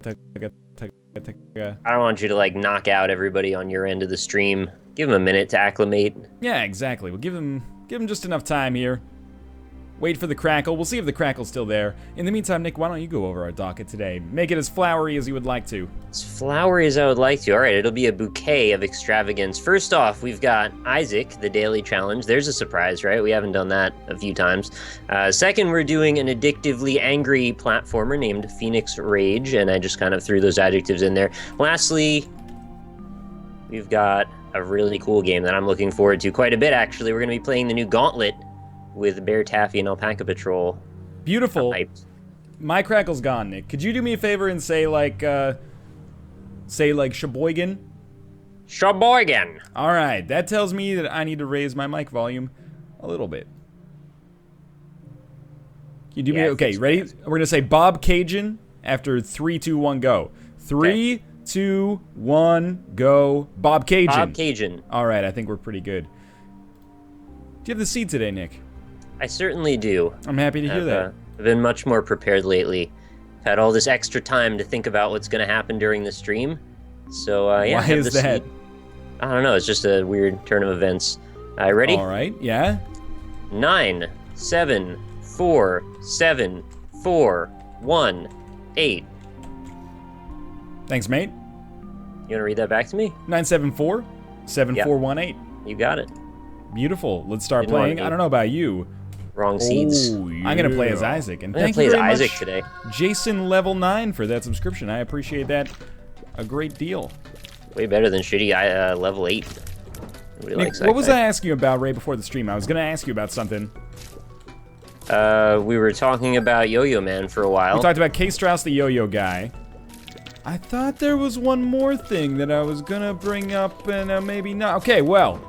I don't want you to like knock out everybody on your end of the stream. Give them a minute to acclimate. Yeah, exactly. We'll give them just enough time here. Wait for the crackle. We'll see if the crackle's still there. In the meantime, Nick, why don't you go over our docket today? Make it as flowery as you would like to. As flowery as I would like to. All right, it'll be a bouquet of extravagance. First off, we've got Isaac, the daily challenge. There's a surprise, right? We haven't done that a few times. Second, we're doing an addictively angry platformer named Fenix Rage, and I just kind of threw those adjectives in there. Lastly, we've got a really cool game that I'm looking forward to quite a bit, actually. We're going to be playing the new Gauntlet with Bear Taffy and Alpaca Patrol. Beautiful. My crackle's gone, Nick. Could you do me a favor and say like Sheboygan? Sheboygan. All right, that tells me that I need to raise my mic volume a little bit. Can you do me? Okay, ready? We're gonna say Bob Cajun after 3, 2, 1, go. 3, 2, 1, go. Bob Cajun. Bob Cajun. All right, I think we're pretty good. Do you have the seed today, Nick? I certainly do. I'm happy to hear that. I've been much more prepared lately. I've had all this extra time to think about what's going to happen during the stream. So, yeah. Why is that? I don't know. It's just a weird turn of events. Ready? All right, yeah. 9, 7, 4, 7, 4, 1, 8. Thanks, mate. You want to read that back to me? 974 7418. You got it. Beautiful. Let's start playing. I don't know about you. Wrong seeds. Oh, yeah. I'm gonna play as Isaac, and thank you very much, Isaac today. Jason Level 9 for that subscription. I appreciate that a great deal. Way better than shitty Level 8. Nick, what was I asking you about right before the stream? I was gonna ask you about something. We were talking about Yo-Yo Man for a while. We talked about K. Strauss, the yo-yo guy. I thought there was one more thing that I was gonna bring up, and maybe not. Okay, well,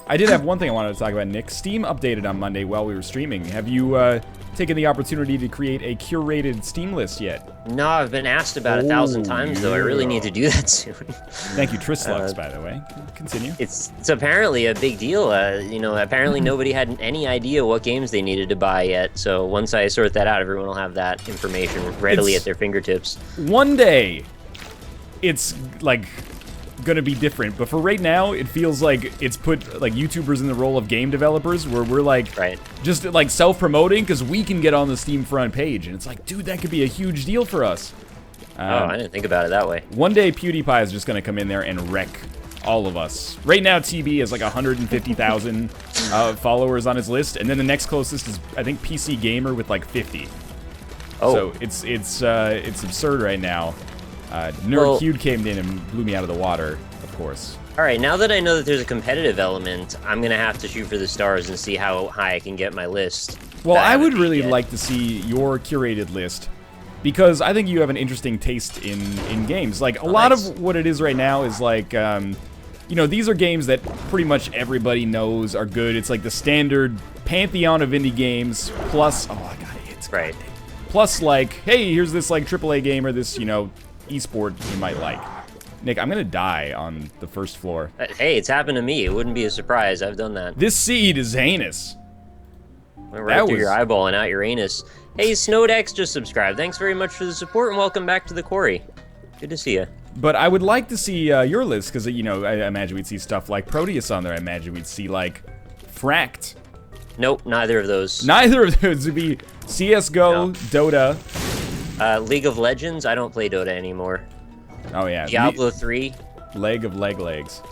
I did have one thing I wanted to talk about, Nick. Steam updated on Monday while we were streaming. Have you taken the opportunity to create a curated Steam list yet? No, I've been asked about 1,000 times, though. I really need to do that soon. Thank you, Trislux, by the way. Continue. It's apparently a big deal. You know, apparently nobody had any idea what games they needed to buy yet. So once I sort that out, everyone will have that information readily at their fingertips. One day, it's like gonna be different, but for right now it feels like it's put like YouTubers in the role of game developers, where we're like just like self-promoting because we can get on the Steam front page, and it's like, dude, that could be a huge deal for us. I didn't think about it that way. One day PewDiePie is just gonna come in there and wreck all of us. Right now TB has like 150,000 followers on his list, and then the next closest is I think PC Gamer with like 50. So it's absurd right now. Nerd Cute came in and blew me out of the water, of course. All right, now that I know that there's a competitive element, I'm going to have to shoot for the stars and see how high I can get my list. Well, I would really like to see your curated list, because I think you have an interesting taste in games. Like, a lot of what it is right now is like, you know, these are games that pretty much everybody knows are good. It's like the standard pantheon of indie games, plus, oh, I got it. Right. Plus, like, hey, here's this, like, AAA game or this, you know, esport you might like. Nick, I'm gonna die on the first floor. Hey, it's happened to me. It wouldn't be a surprise. I've done that. This seed is heinous. Went right through your eyeball and out your anus. Hey, Snowdex just subscribed. Thanks very much for the support, and welcome back to the quarry. Good to see you. But I would like to see your list, because, you know, I imagine we'd see stuff like Proteus on there. I imagine we'd see, like, Fracked. Nope, neither of those. Neither of those would be CSGO, Dota. League of Legends, I don't play Dota anymore. Oh, yeah. Diablo 3. Leg of legs.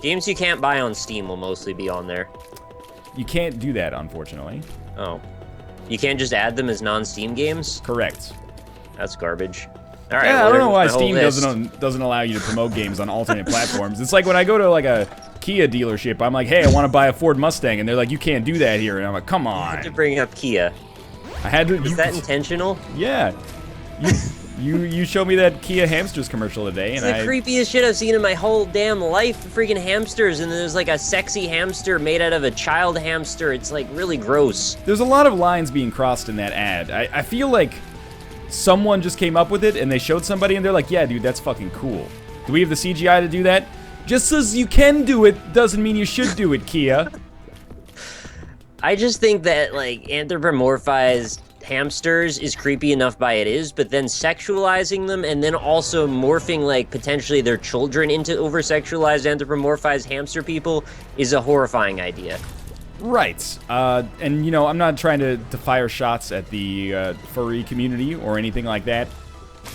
Games you can't buy on Steam will mostly be on there. You can't do that, unfortunately. Oh. You can't just add them as non-Steam games? Correct. That's garbage. All right, yeah, I don't know why Steam doesn't allow you to promote games on alternate platforms. It's like when I go to like a Kia dealership, I'm like, hey, I want to buy a Ford Mustang, and they're like, you can't do that here, and I'm like, come on. I had to bring up Kia. I had to. Is that intentional? Yeah. You showed me that Kia hamsters commercial today, and it's the creepiest shit I've seen in my whole damn life. Freaking hamsters, and there's like a sexy hamster made out of a child hamster. It's like really gross. There's a lot of lines being crossed in that ad. I feel like someone just came up with it, and they showed somebody, and they're like, yeah, dude, that's fucking cool. Do we have the CGI to do that? Just as you can do it doesn't mean you should do it, Kia. I just think that like anthropomorphized hamsters is creepy enough by it is, but then sexualizing them and then also morphing like potentially their children into over-sexualized anthropomorphized hamster people is a horrifying idea. Right. And, you know, I'm not trying to fire shots at the furry community or anything like that.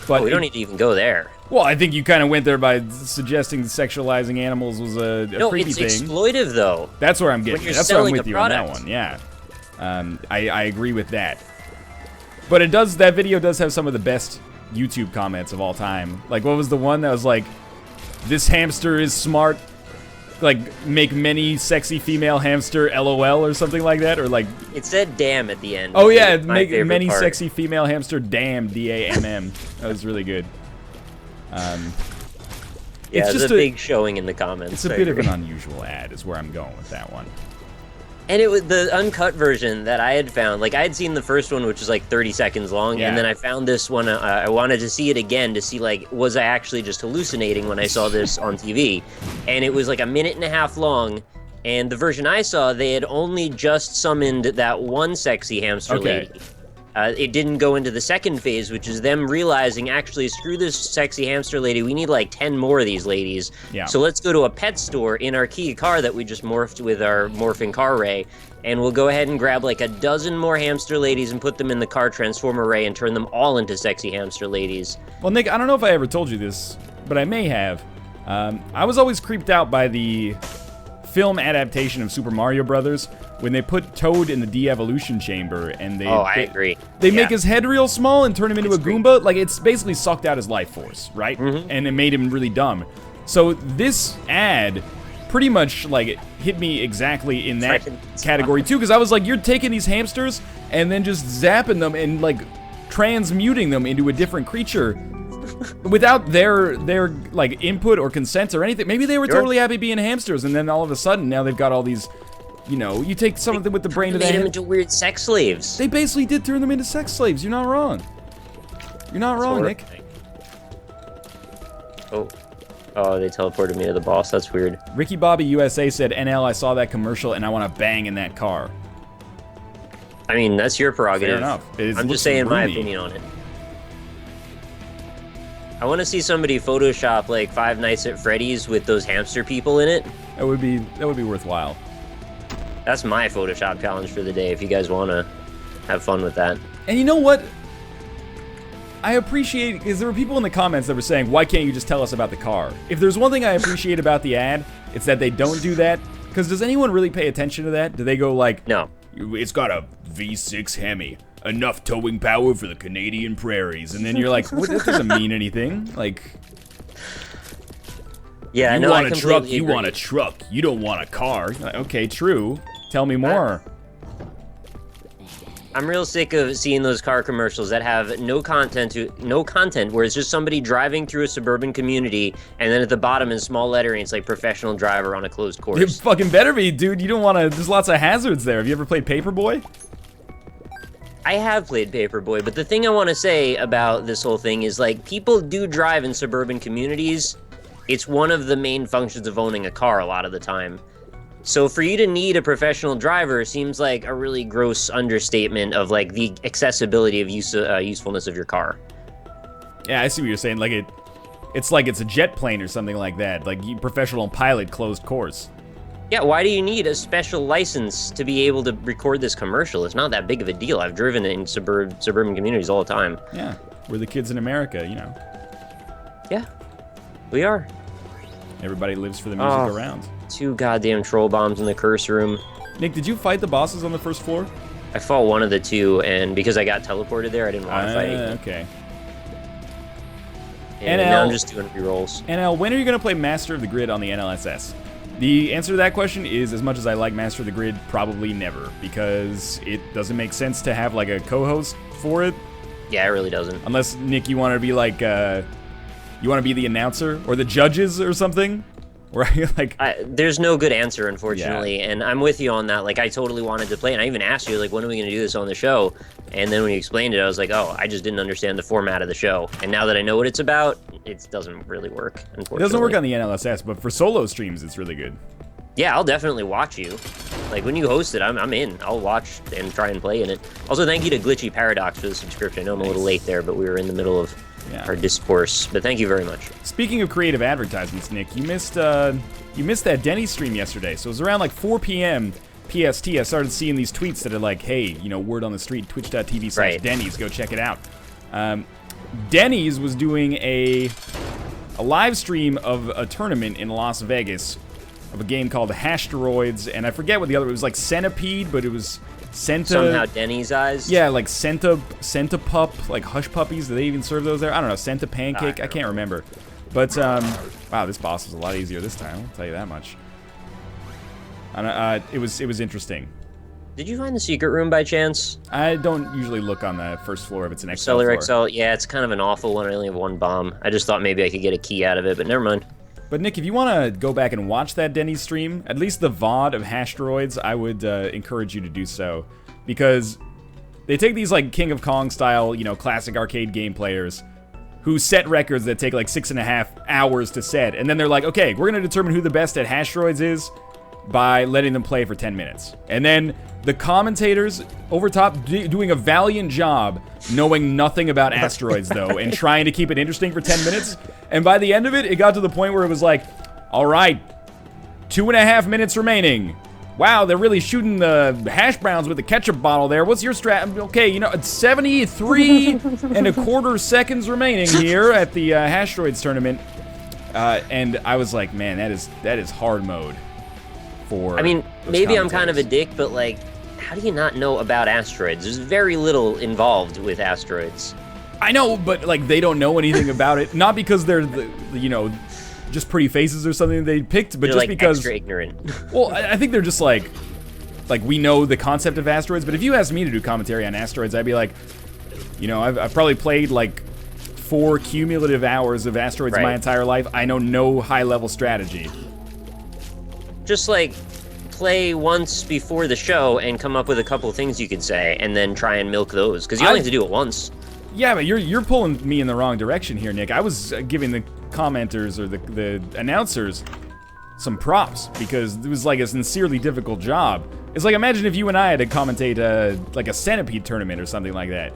But we don't need to even go there. Well, I think you kind of went there by suggesting that sexualizing animals was a creepy thing. No, it's exploitive, though. That's where I'm getting. That's where I'm with you on that product. one, yeah. I agree with that. But it does. That video does have some of the best YouTube comments of all time. Like, what was the one that was like, "This hamster is smart. Like, make many sexy female hamster LOL," or something like that, or like. It said "damn" at the end. Oh yeah, make many part. sexy female hamster damn DAMM. That was really good. Yeah, it's just a big showing in the comments. It's a bit of an unusual ad, is where I'm going with that one. And it was the uncut version that I had found. Like, I had seen the first one, which was like 30 seconds long, yeah. and then I found this one. I wanted to see it again to see, like, was I actually just hallucinating when I saw this on TV? And it was like a minute and a half long, and the version I saw, they had only just summoned that one sexy hamster lady. It didn't go into the second phase, which is them realizing, actually, screw this sexy hamster lady. We need like 10 more of these ladies. Yeah. So let's go to a pet store in our Kia car that we just morphed with our morphing car ray, and we'll go ahead and grab like a dozen more hamster ladies and put them in the car transformer ray and turn them all into sexy hamster ladies. Well, Nick, I don't know if I ever told you this, but I may have. I was always creeped out by the film adaptation of Super Mario Brothers when they put Toad in the de-evolution chamber and I agree. They make his head real small and turn him into a Goomba. Like, it's basically sucked out his life force, right? Mm-hmm. And it made him really dumb. So this ad pretty much like hit me exactly in that category too, because I was like, you're taking these hamsters and then just zapping them and like transmuting them into a different creature without their like input or consent or anything. Maybe they were totally happy being hamsters, and then all of a sudden now they've got all these, you know, you take some of them with the brain of that. Made them into weird sex slaves. They basically did turn them into sex slaves. You're not wrong. You're not wrong, Nick. Oh, they teleported me to the boss. That's weird. Ricky Bobby USA said, "NL, I saw that commercial and I want to bang in that car." I mean, that's your prerogative. Fair enough. I'm just saying my opinion on it. I want to see somebody Photoshop like Five Nights at Freddy's with those hamster people in it. That would be worthwhile. That's my Photoshop challenge for the day, if you guys want to have fun with that. And you know what? I appreciate, because there were people in the comments that were saying, why can't you just tell us about the car? If there's one thing I appreciate about the ad, it's that they don't do that. Because does anyone really pay attention to that? Do they go like, no, it's got a V6 Hemi, enough towing power for the Canadian prairies, and then you're like, what, that doesn't mean anything. Like, yeah, you want a truck, you want a truck. You don't want a car. Like, okay, true. Tell me more. I'm real sick of seeing those car commercials that have no content, where it's just somebody driving through a suburban community, and then at the bottom in small lettering, it's like professional driver on a closed course. It fucking better be, dude. You don't want to, there's lots of hazards there. Have you ever played Paperboy? I have played Paperboy, but the thing I want to say about this whole thing is, like, people do drive in suburban communities. It's one of the main functions of owning a car a lot of the time. So for you to need a professional driver seems like a really gross understatement of, like, the accessibility of usefulness of your car. Yeah, I see what you're saying. Like, it's like it's a jet plane or something like that. Like, you professional pilot closed course. Yeah, why do you need a special license to be able to record this commercial? It's not that big of a deal. I've driven in suburban communities all the time. Yeah, we're the kids in America, you know. Yeah, we are. Everybody lives for the music around. 2 goddamn troll bombs in the curse room. Nick, did you fight the bosses on the first floor? I fought one of the 2, and because I got teleported there, I didn't want to fight anything. Okay. And NL, now I'm just doing rerolls. NL, when are you going to play Master of the Grid on the NLSS? The answer to that question is, as much as I like Master of the Grid, probably never, because it doesn't make sense to have like a co-host for it. Yeah, it really doesn't. Unless, Nick, you want to be like, you want to be the announcer or the judges or something? Where like, there's no good answer, unfortunately, and I'm with you on that. Like, I totally wanted to play, and I even asked you, like, when are we going to do this on the show? And then when you explained it, I was like, oh, I just didn't understand the format of the show. And now that I know what it's about, it doesn't really work, unfortunately. It doesn't work on the NLSS, but for solo streams, it's really good. Yeah, I'll definitely watch you. Like, when you host it, I'm in. I'll watch and try and play in it. Also, thank you to Glitchy Paradox for the subscription. I know I'm a little late there, but we were in the middle of our discourse. But thank you very much. Speaking of creative advertisements, Nick, you missed that Denny's stream yesterday. So it was around like 4 p.m. PST. I started seeing these tweets that are like, hey, you know, word on the street, twitch.tv/Denny's, go check it out. Denny's was doing a live stream of a tournament in Las Vegas of a game called Hashsteroids, and I forget what the other, it was like Centipede, but it was somehow Denny's eyes. Yeah, like Centipup, like Hush Puppies. Do they even serve those there? I don't know. Centa Pancake. I can't remember. But wow, this boss was a lot easier this time. I'll tell you that much. And it was interesting. Did you find the secret room by chance? I don't usually look on the first floor if it's an XL floor. Cellar XL. Yeah, it's kind of an awful one. I only have one bomb. I just thought maybe I could get a key out of it, but never mind. But Nick, if you want to go back and watch that Denny's stream, at least the VOD of Hashsteroids, I would encourage you to do so. Because they take these, like, King of Kong style, you know, classic arcade game players who set records that take, like, 6.5 hours to set. And then they're like, okay, we're going to determine who the best at Hashsteroids is by letting them play for 10 minutes. And then the commentators over top doing a valiant job knowing nothing about asteroids, though, and trying to keep it interesting for 10 minutes. And by the end of it, it got to the point where it was like, all right, 2.5 minutes remaining. Wow, they're really shooting the hash browns with the ketchup bottle there. What's your strat? Okay, you know, it's 73.25 seconds remaining here at the Hashsteroids tournament. And I was like, man, that is hard mode. I mean, maybe I'm kind of a dick, but like, how do you not know about asteroids? There's very little involved with asteroids. I know, but like, they don't know anything about it. Not because they're, you know, just pretty faces or something they picked, but they're just like because extra ignorant. Well, I think they're just like we know the concept of asteroids. But if you asked me to do commentary on asteroids, I'd be like, you know, I've probably played like 4 cumulative hours of asteroids my entire life. I know no high-level strategy. Just like play once before the show and come up with a couple things you could say, and then try and milk those, because you only have to do it once. Yeah, but you're pulling me in the wrong direction here, Nick. I was giving the commenters or the announcers some props because it was like a sincerely difficult job. It's like, imagine if you and I had to commentate like a Centipede tournament or something like that.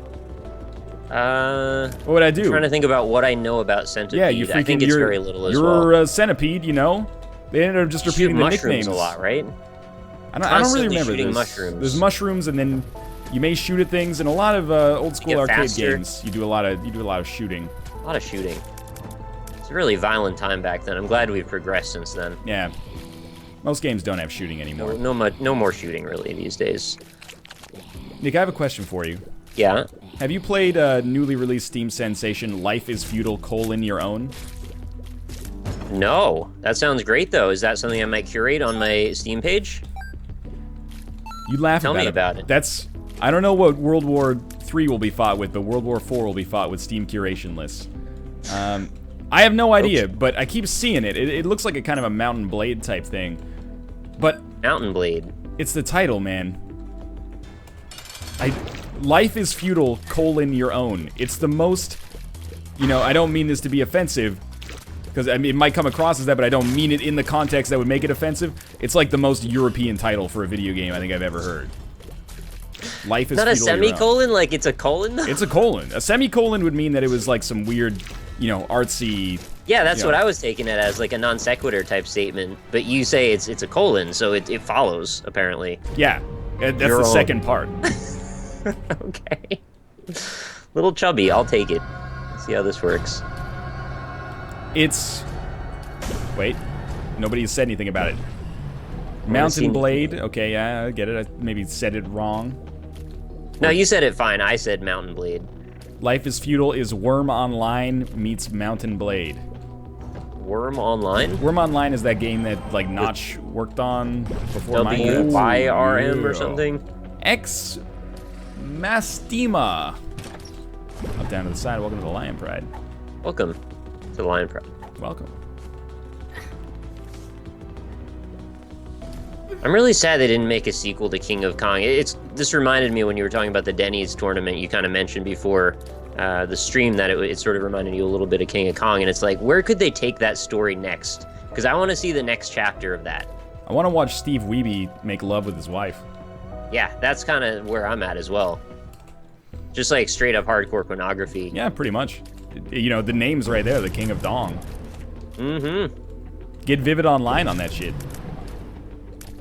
What would I do? I'm trying to think about what I know about Centipede. Yeah, I think it's very little as well. You're a Centipede, you know. They ended up just repeating the nicknames a lot, right? I don't really remember. There's mushrooms, and then you may shoot at things. In a lot of old school arcade games, you do a lot of shooting. A lot of shooting. It's a really violent time back then. I'm glad we've progressed since then. Yeah. Most games don't have shooting anymore. No more shooting really these days. Nick, I have a question for you. Yeah. Have you played newly released Steam sensation Life is Feudal: Your Own? No. That sounds great, though. Is that something I might curate on my Steam page? You laugh Tell about me about it. That's... I don't know what World War III will be fought with, but World War IV will be fought with Steam curation lists. I have no idea, but I keep seeing it. It looks like a kind of a Mountain Blade type thing. But... Mountain Blade? It's the title, man. Life is Feudal: Your Own. It's the most... You know, I don't mean this to be offensive, because I mean, it might come across as that, but I don't mean it in the context that would make it offensive. It's like the most European title for a video game I think I've ever heard. Life is not a semicolon, like it's a colon? It's a colon. A semicolon would mean that it was like some weird, you know, artsy... Yeah, that's what I was taking it as, like a non sequitur type statement. But you say it's a colon, so it follows, apparently. Yeah, that's the second part. Okay. Little chubby, I'll take it. Let's see how this works. It's... Wait. Nobody has said anything about it. Mountain Blade. Okay, yeah, I get it. I maybe said it wrong. No, you said it fine. I said Mountain Blade. Life is Feudal is Worm Online meets Mountain Blade. Worm Online? Worm Online is that game that, like, Notch worked on before Minecraft. WYRM or something? X Mastima. Up down to the side. Welcome to the Lion Pride. Welcome to the Lion Pride. Welcome. I'm really sad they didn't make a sequel to King of Kong. This reminded me when you were talking about the Denny's tournament you kind of mentioned before the stream that it sort of reminded you a little bit of King of Kong, and it's like, where could they take that story next? Because I want to see the next chapter of that. I want to watch Steve Wiebe make love with his wife. Yeah, that's kind of where I'm at as well. Just like straight up hardcore pornography. Yeah, pretty much. You know, the name's right there, the King of Dong. Mm-hmm. Get Vivid Online on that shit.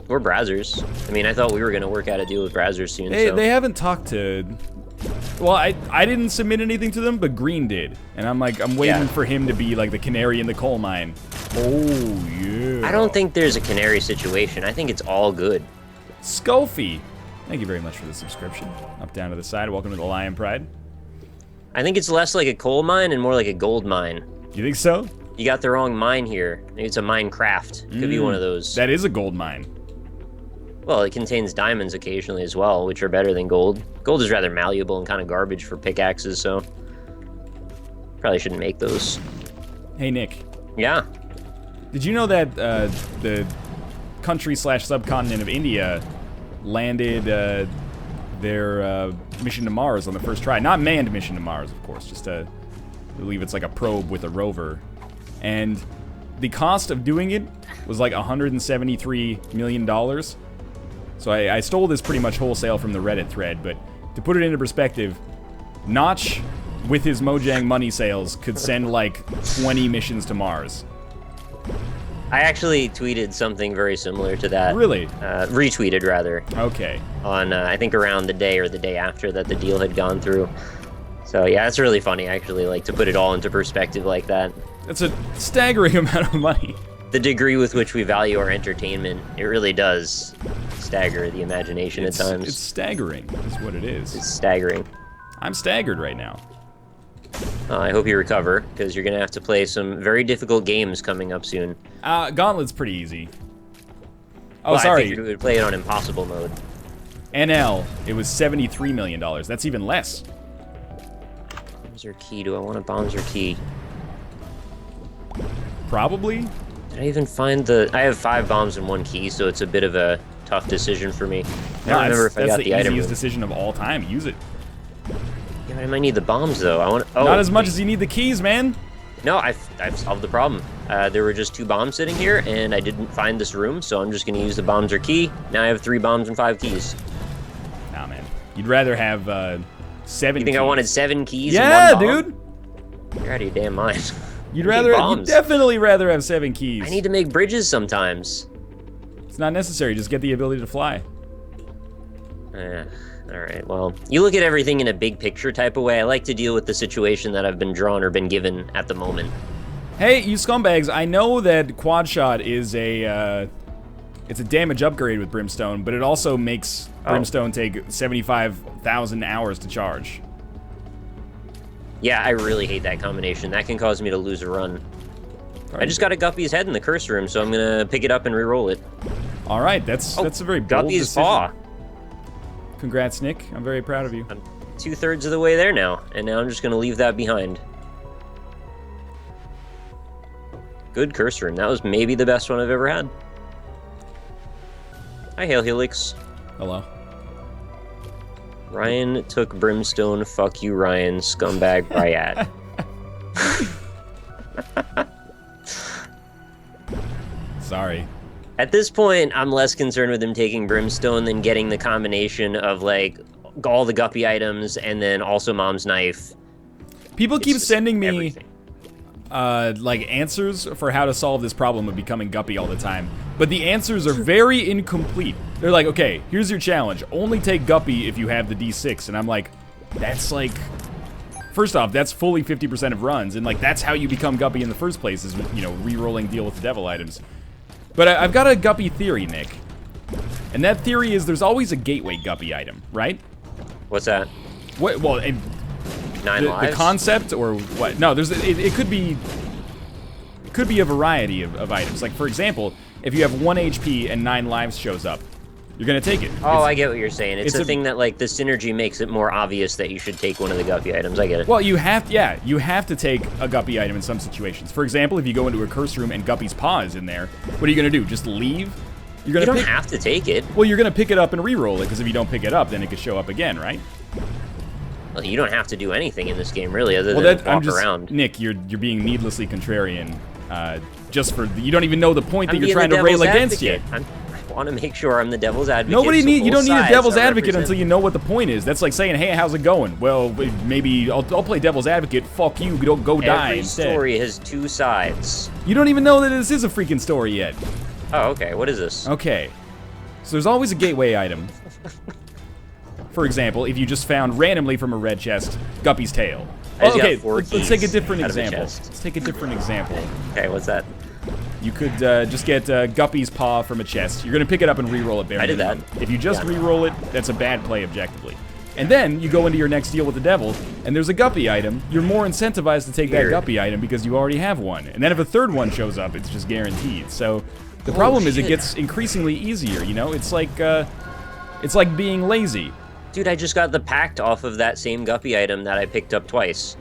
Or Brazzers. I mean, I thought we were going to work out a deal with Brazzers soon. They haven't talked to... Well, I didn't submit anything to them, but Green did. And I'm waiting for him to be like the canary in the coal mine. Oh, yeah. I don't think there's a canary situation. I think it's all good. Sculfy. Thank you very much for the subscription. Up, down to the side. Welcome to the Lion Pride. I think it's less like a coal mine and more like a gold mine. You think so? You got the wrong mine here. Maybe it's a Minecraft. Could be one of those. That is a gold mine. Well, it contains diamonds occasionally as well, which are better than gold. Gold is rather malleable and kind of garbage for pickaxes, so probably shouldn't make those. Hey, Nick. Yeah. Did you know that the country/subcontinent of India landed their mission to Mars on the first try? Not manned mission to Mars, of course. Just I believe it's like a probe with a rover. And the cost of doing it was like $173 million. So I stole this pretty much wholesale from the Reddit thread, but to put it into perspective, Notch, with his Mojang money sales, could send like 20 missions to Mars. I actually tweeted something very similar to that. Really? Retweeted, rather. Okay. On, I think around the day or the day after that the deal had gone through. So yeah, it's really funny, actually, like, to put it all into perspective like that. That's a staggering amount of money. The degree with which we value our entertainment, it really does stagger the imagination at times. It's staggering, is what it is. It's staggering. I'm staggered right now. I hope you recover, because you're going to have to play some very difficult games coming up soon. Gauntlet's pretty easy. Oh, well, sorry. I figured we would play it on impossible mode. NL, it was $73 million. That's even less. Bombs or key? Do I want a bombs or key? Probably. Did I even find the... I have 5 bombs and 1 key, so it's a bit of a tough decision for me. I don't remember if I got the item. That's the easiest decision of all time. Use it. Yeah, but I might need the bombs, though. I want. Oh, not as much as you need the keys, man. No, I've solved the problem. There were just 2 bombs sitting here, and I didn't find this room, so I'm just going to use the bombs or key. Now I have 3 bombs and 5 keys. Nah, man. You'd rather have 7 You think keys. I wanted 7 keys Yeah, and 1 bomb? dude. You're out of your damn mind. You'd definitely rather have 7 keys. I need to make bridges sometimes. It's not necessary. Just get the ability to fly. All right, well, you look at everything in a big picture type of way. I like to deal with the situation that I've been drawn or been given at the moment. Hey, you scumbags, I know that quad shot is it's a damage upgrade with Brimstone, but it also makes Brimstone take 75,000 hours to charge. Yeah, I really hate that combination. That can cause me to lose a run. I just got a Guppy's head in the curse room, so I'm gonna pick it up and re-roll it. All right, that's a very bold Guppy's decision. paw. Congrats, Nick. I'm very proud of you. I'm 2/3 of the way there now, and now I'm just gonna leave that behind. Good curse room. That was maybe the best one I've ever had. Hi, Hail Helix. Hello. Ryan took Brimstone. Fuck you, Ryan. Scumbag Ryat. Sorry. At this point, I'm less concerned with him taking Brimstone than getting the combination of, like, all the Guppy items and then also Mom's Knife. People keep sending me, everything. like, answers for how to solve this problem of becoming Guppy all the time. But the answers are very incomplete. They're like, okay, here's your challenge. Only take Guppy if you have the D6. And I'm like, that's like... First off, that's fully 50% of runs. And, like, that's how you become Guppy in the first place is, you know, re-rolling Deal with the Devil items. But I've got a Guppy theory, Nick. And that theory is there's always a gateway Guppy item, right? What's that? What? Well, 9 lives? The concept or what? No, there's it could be a variety of items. Like, for example, if you have 1 HP and 9 lives shows up, you're gonna take it. Oh, I get what you're saying. It's a thing that, like, the synergy makes it more obvious that you should take one of the Guppy items. I get it. Well, you have to take a Guppy item in some situations. For example, if you go into a curse room and Guppy's paw is in there, what are you gonna do? Just leave? You don't have to take it. Well, you're gonna pick it up and re-roll it, because if you don't pick it up, then it could show up again, right? Well, you don't have to do anything in this game, really, other than walk around. Nick, you're being needlessly contrarian. Just for you don't even know the point that I'm you're being trying the to rail devil's against yet. advocate. I want to make sure I'm the devil's advocate. Nobody so you don't need a both devil's sides are advocate represented. until you know what the point is. That's like saying, hey, how's it going? Well, maybe I'll play devil's advocate. Fuck you, don't go die Every instead. story has two sides. You don't even know that this is a freaking story yet. Oh, okay. What is this? Okay. So there's always a gateway item. For example, if you just found randomly from a red chest, Guppy's tail. I just got Okay, 4 let's take a keys different out of a example. chest. Let's take a different example. Okay, what's that? You could just get Guppy's paw from a chest. You're gonna pick it up and re-roll it. Bare I did minimum. that. If you just Yeah. re-roll it, that's a bad play objectively. And then you go into your next deal with the devil, and there's a Guppy item. You're more incentivized to take Weird. that Guppy item because you already have one. And then if a third one shows up, it's just guaranteed. So the problem is it shit. gets increasingly easier. You know, it's like being lazy. Dude, I just got the pact off of that same Guppy item that I picked up twice.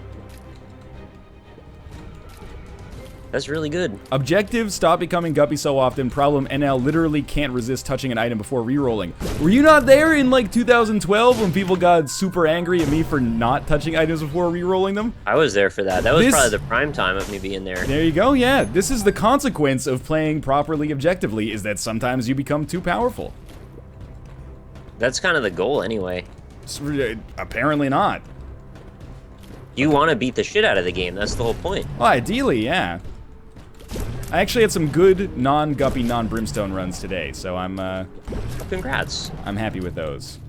That's really good. Objective, stop becoming Guppy so often. Problem, NL literally can't resist touching an item before re-rolling. Were you not there in like 2012 when people got super angry at me for not touching items before re-rolling them? I was there for that. That was This- probably the prime time of me being there. There you go, yeah. This is the consequence of playing properly objectively, is that sometimes you become too powerful. That's kind of the goal anyway. Apparently not. You want to beat the shit out of the game. That's the whole point. Well, ideally, yeah. I actually had some good non-Guppy, non-Brimstone runs today, so I'm Congrats. happy with those.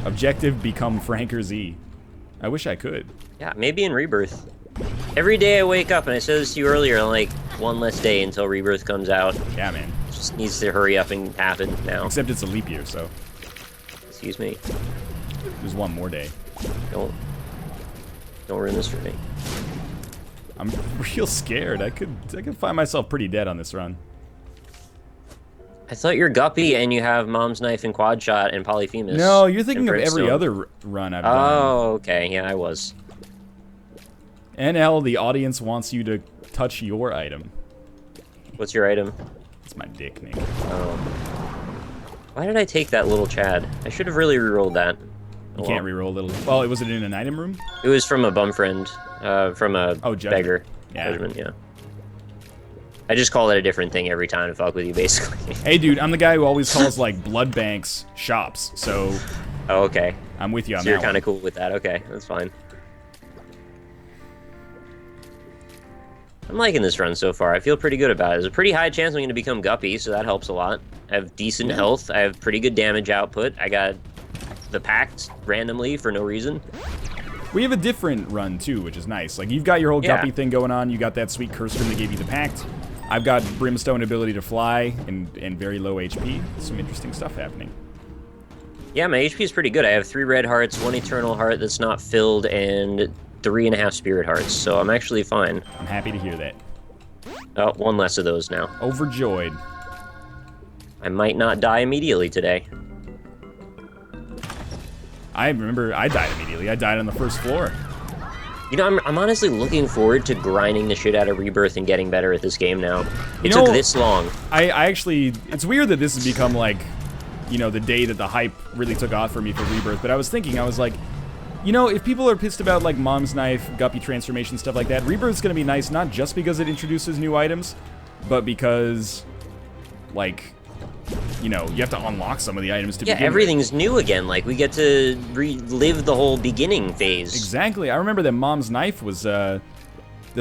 Objective, become Franker Z. I wish I could. Yeah, maybe in Rebirth. Every day I wake up, and I said this to you earlier, like, one less day until Rebirth comes out. Yeah, man. Just needs to hurry up and happen now. Except it's a leap year, so Excuse me. there's one more day. Don't ruin this for me. I'm real scared. I could find myself pretty dead on this run. I thought you're Guppy and you have Mom's Knife and Quad Shot and Polyphemus. No, you're thinking and of every Brimstone. other run I've done. Oh, okay. Yeah, I was. NL, the audience wants you to touch your item. What's your item? It's my dick, Nick. Why did I take that little Chad? I should have really rerolled that. You can't reroll little. Well, was it in an item room? It was from a bum friend, from a Judgment. beggar. Yeah. Judgment, yeah. I just call it a different thing every time to fuck with you, basically. Hey, dude, I'm the guy who always calls like blood banks shops, so Oh, okay. I'm with you on So you're that kind one. of cool with that. Okay, that's fine. I'm liking this run so far. I feel pretty good about it. There's a pretty high chance I'm going to become Guppy, so that helps a lot. I have decent health. I have pretty good damage output. I got the pact randomly for no reason. We have a different run too, which is nice. Like, you've got your whole Yeah. Guppy thing going on. You got that sweet curse ring that gave you the pact. I've got Brimstone ability to fly and very low HP. Some interesting stuff happening. Yeah, my HP is pretty good. I have 3 red hearts, 1 eternal heart that's not filled, and 3.5 spirit hearts, so I'm actually fine. I'm happy to hear that. Oh, 1 less of those now. Overjoyed. I might not die immediately today. I remember I died immediately. I died on the first floor. You know, I'm honestly looking forward to grinding the shit out of Rebirth and getting better at this game now. It know, took this long. I actually, it's weird that this has become like, you know, the day that the hype really took off for me for Rebirth, but I was thinking, I was like, you know, if people are pissed about like Mom's Knife, Guppy transformation, stuff like that, Rebirth's gonna be nice not just because it introduces new items, but because, like, you know, you have to unlock some of the items to Yeah, begin with. everything's new again. Like, we get to relive the whole beginning phase. Exactly. I remember that Mom's Knife was the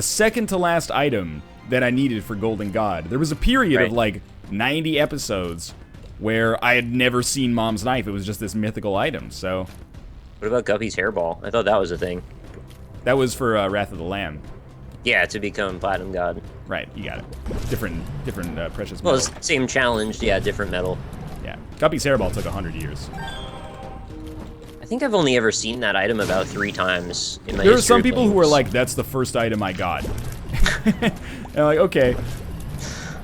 second to last item that I needed for Golden God. There was a period of Right. like 90 episodes where I had never seen Mom's Knife. It was just this mythical item. So What about Guppy's hairball? I thought that was a thing. that was for Wrath of the Lamb. Yeah, to become Platinum God. Right, you got it. Different precious Well, metal. it's same challenge, yeah, different metal. Yeah. Guppy's hairball took 100 years. I think I've only ever seen that item about 3 times in my There are history some of people playing who are this. like, that's the first item I got. And I'm like, okay.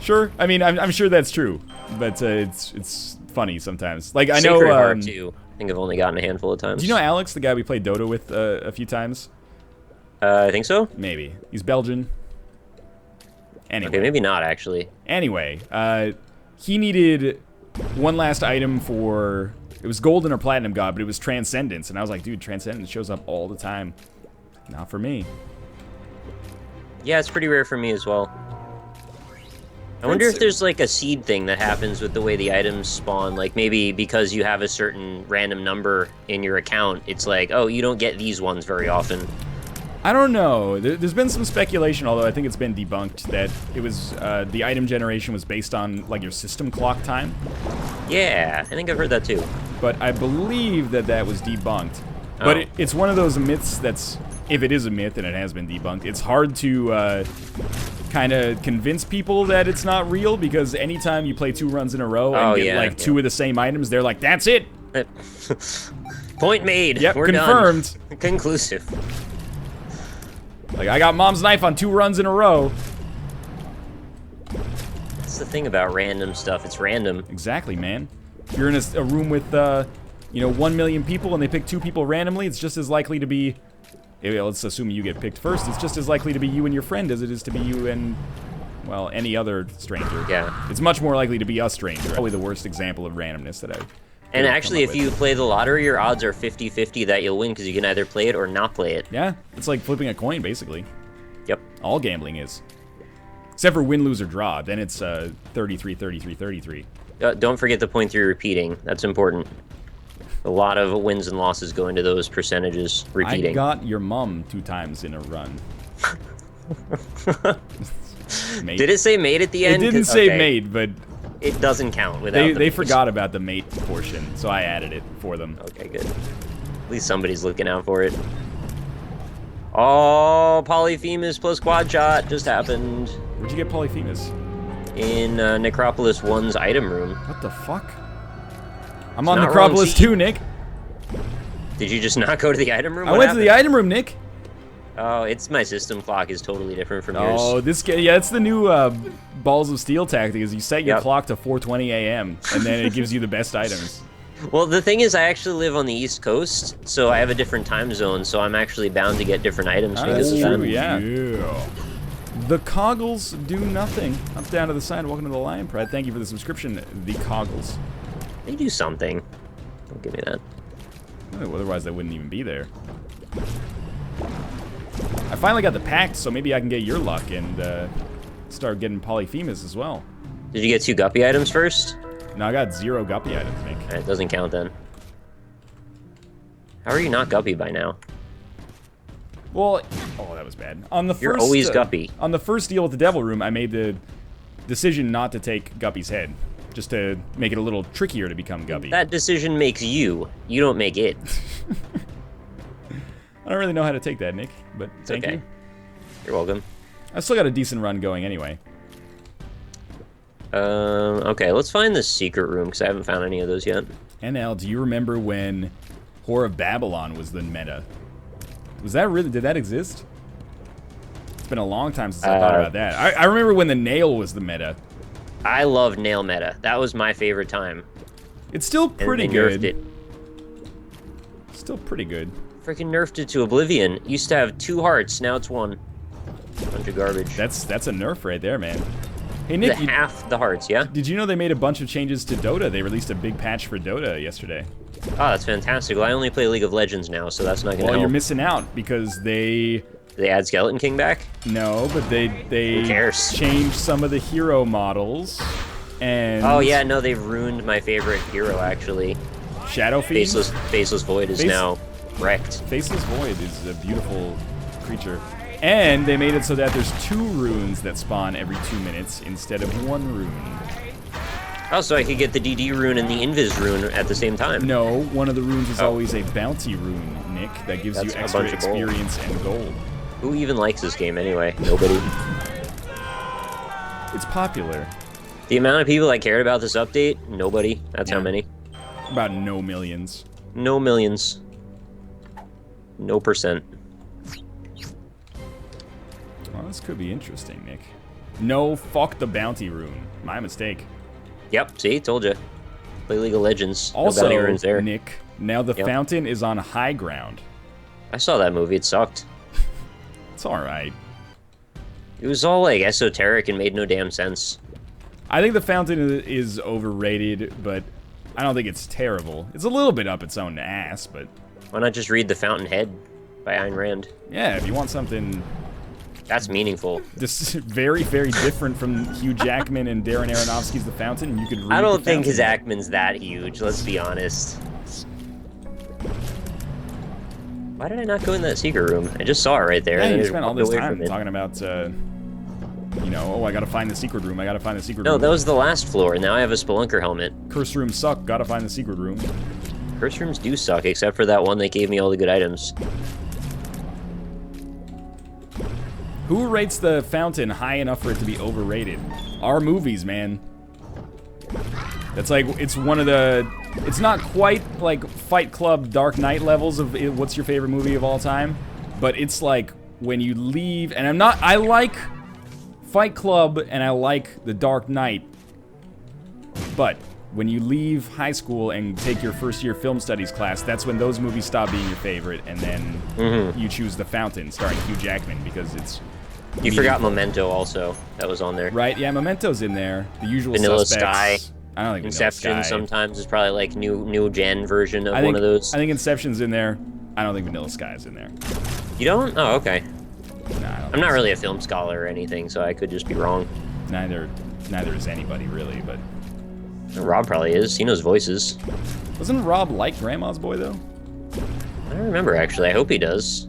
Sure. I mean, I'm sure that's true. But it's funny sometimes. Like, I know... Sacred Heart, too. I think I've only gotten a handful of times. Do you know Alex, the guy we played Dota with a few times? I think so. Maybe. He's Belgian. Anyway. Okay, maybe not, actually. Anyway, he needed one last item for... It was Golden or Platinum God, but it was Transcendence. And I was like, dude, Transcendence shows up all the time. Not for me. Yeah, it's pretty rare for me as well. I wonder if there's like a seed thing that happens with the way the items spawn. Like maybe because you have a certain random number in your account, it's like, oh, you don't get these ones very often. I don't know. There's been some speculation, although I think it's been debunked, that it was the item generation was based on like your system clock time. Yeah, I think I've heard that too. But I believe that was debunked. But it's one of those myths that's, if it is a myth and it has been debunked, it's hard to kind of convince people that it's not real, because anytime you play 2 runs in a row and get like 2 of the same items, they're like, that's it. Point made. Yep, we're confirmed. Done. Conclusive. Like, I got Mom's Knife on 2 runs in a row. That's the thing about random stuff. It's random. Exactly, man. If you're in a room with, 1 million people and they pick 2 people randomly, it's just as likely to be... Let's assume you get picked first. It's just as likely to be you and your friend as it is to be you and, well, any other stranger. Yeah. It's much more likely to be a stranger. Probably the worst example of randomness that I've... And actually, if you play the lottery, your odds are 50-50 that you'll win, because you can either play it or not play it. Yeah, it's like flipping a coin, basically. Yep. All gambling is. Except for win, lose, or draw. Then it's 33, 33, 33. Don't forget the point 3 repeating. That's important. A lot of wins and losses go into those percentages repeating. I got your mom 2 times in a run. Did it say mate at the end? It didn't say mate, but... It doesn't count without They forgot about the mate portion, so I added it for them. Okay, good. At least somebody's looking out for it. Oh, Polyphemus plus quad shot just happened. Where'd you get Polyphemus? In Necropolis 1's item room. What the fuck? I'm on Necropolis 2, Nick. Did you just not go to the item room? I went to the item room, Nick. Oh, it's my system clock is totally different from yours. Oh, it's the new Balls of Steel tactic, is you set your clock to 4:20 a.m. and then it gives you the best items. Well, the thing is, I actually live on the East Coast, so I have a different time zone, so I'm actually bound to get different items because of that. That's true, yeah. The Coggles do nothing. Up, down to the side, welcome to the Lion Pride. Thank you for the subscription, the Coggles. They do something. Don't give me that. Oh, otherwise, they wouldn't even be there. I finally got the pact, so maybe I can get your luck and start getting Polyphemus as well. Did you get 2 guppy items first? No, I got 0 guppy items, Nick. It doesn't count then. How are you not guppy by now? Well, oh, that was bad. On the You're always guppy. On the first deal with the Devil Room, I made the decision not to take Guppy's head, just to make it a little trickier to become Guppy. That decision makes you. You don't make it. I don't really know how to take that, Nick, but thank you. You're welcome. I still got a decent run going anyway. Okay, let's find the secret room, because I haven't found any of those yet. NL, do you remember when Whore of Babylon was the meta? Was that really, did that exist? It's been a long time since I thought about that. I remember when the nail was the meta. I love nail meta. That was my favorite time. It's still pretty and good. Nerfed it. Still pretty good. Freaking nerfed it to oblivion. Used to have 2 hearts, now it's 1. Bunch of garbage. That's a nerf right there, man. Hey Nick, half the hearts, yeah? Did you know they made a bunch of changes to Dota? They released a big patch for Dota yesterday. Oh, that's fantastic. Well, I only play League of Legends now, so that's not gonna help. Well, you're missing out because they add Skeleton King back? No, but they Who cares? changed some of the hero models. And oh yeah, no, they've ruined my favorite hero actually. Shadowfiend? Faceless Void is now wrecked. Faceless Void is a beautiful creature. And they made it so that there's 2 runes that spawn every 2 minutes instead of 1 rune. Oh, so I could get the DD rune and the Invis rune at the same time. No, one of the runes is always a bounty rune, Nick, that gives you extra experience and gold. Who even likes this game anyway? Nobody. It's popular. The amount of people that cared about this update? Nobody. That's how many. About no millions. No millions. No percent. Well, this could be interesting, Nick. No, fuck the bounty rune. My mistake. Yep, see? Told you. Play League of Legends. Also, no bounty runes there. Nick, now the fountain is on high ground. I saw that movie. It sucked. It's alright. It was all, like, esoteric and made no damn sense. I think the fountain is overrated, but I don't think it's terrible. It's a little bit up its own ass, but... Why not just read The Fountainhead by Ayn Rand? Yeah, if you want something That's meaningful. This is very, very different from Hugh Jackman and Darren Aronofsky's The Fountain. You could read I don't The think his Fountain. Ackman's that huge, let's be honest. Why did I not go in that secret room? I just saw it right there. Yeah, and you I spent all walked this away time from it. talking about, you know, oh, I gotta find the secret room. I gotta find the secret No, room. that was the last floor. Now I have a Spelunker helmet. Curse rooms suck. Gotta find the secret room. Curse rooms do suck, except for that one that gave me all the good items. Who rates The Fountain high enough for it to be overrated? Our movies, man. That's like, it's one of the... It's not quite like Fight Club Dark Knight levels of what's your favorite movie of all time, but it's like when you leave, and I like Fight Club and I like The Dark Knight, but when you leave high school and take your first year film studies class, that's when those movies stop being your favorite, and then you choose The Fountain starring Hugh Jackman because it's... You forgot Memento also. That was on there. Right, yeah, Memento's in there. The Usual Vanilla Suspects. Sky. I don't think Inception Vanilla Sky. sometimes is probably like new gen version of I think, one of those. I think Inception's in there. I don't think Vanilla Sky is in there. You don't? Oh, okay. Nah, I don't I'm not really a film scholar or anything, so I could just be wrong. Neither is anybody really, but Rob probably is. He knows voices. wasn't Rob like Grandma's Boy though? I don't remember actually. I hope he does.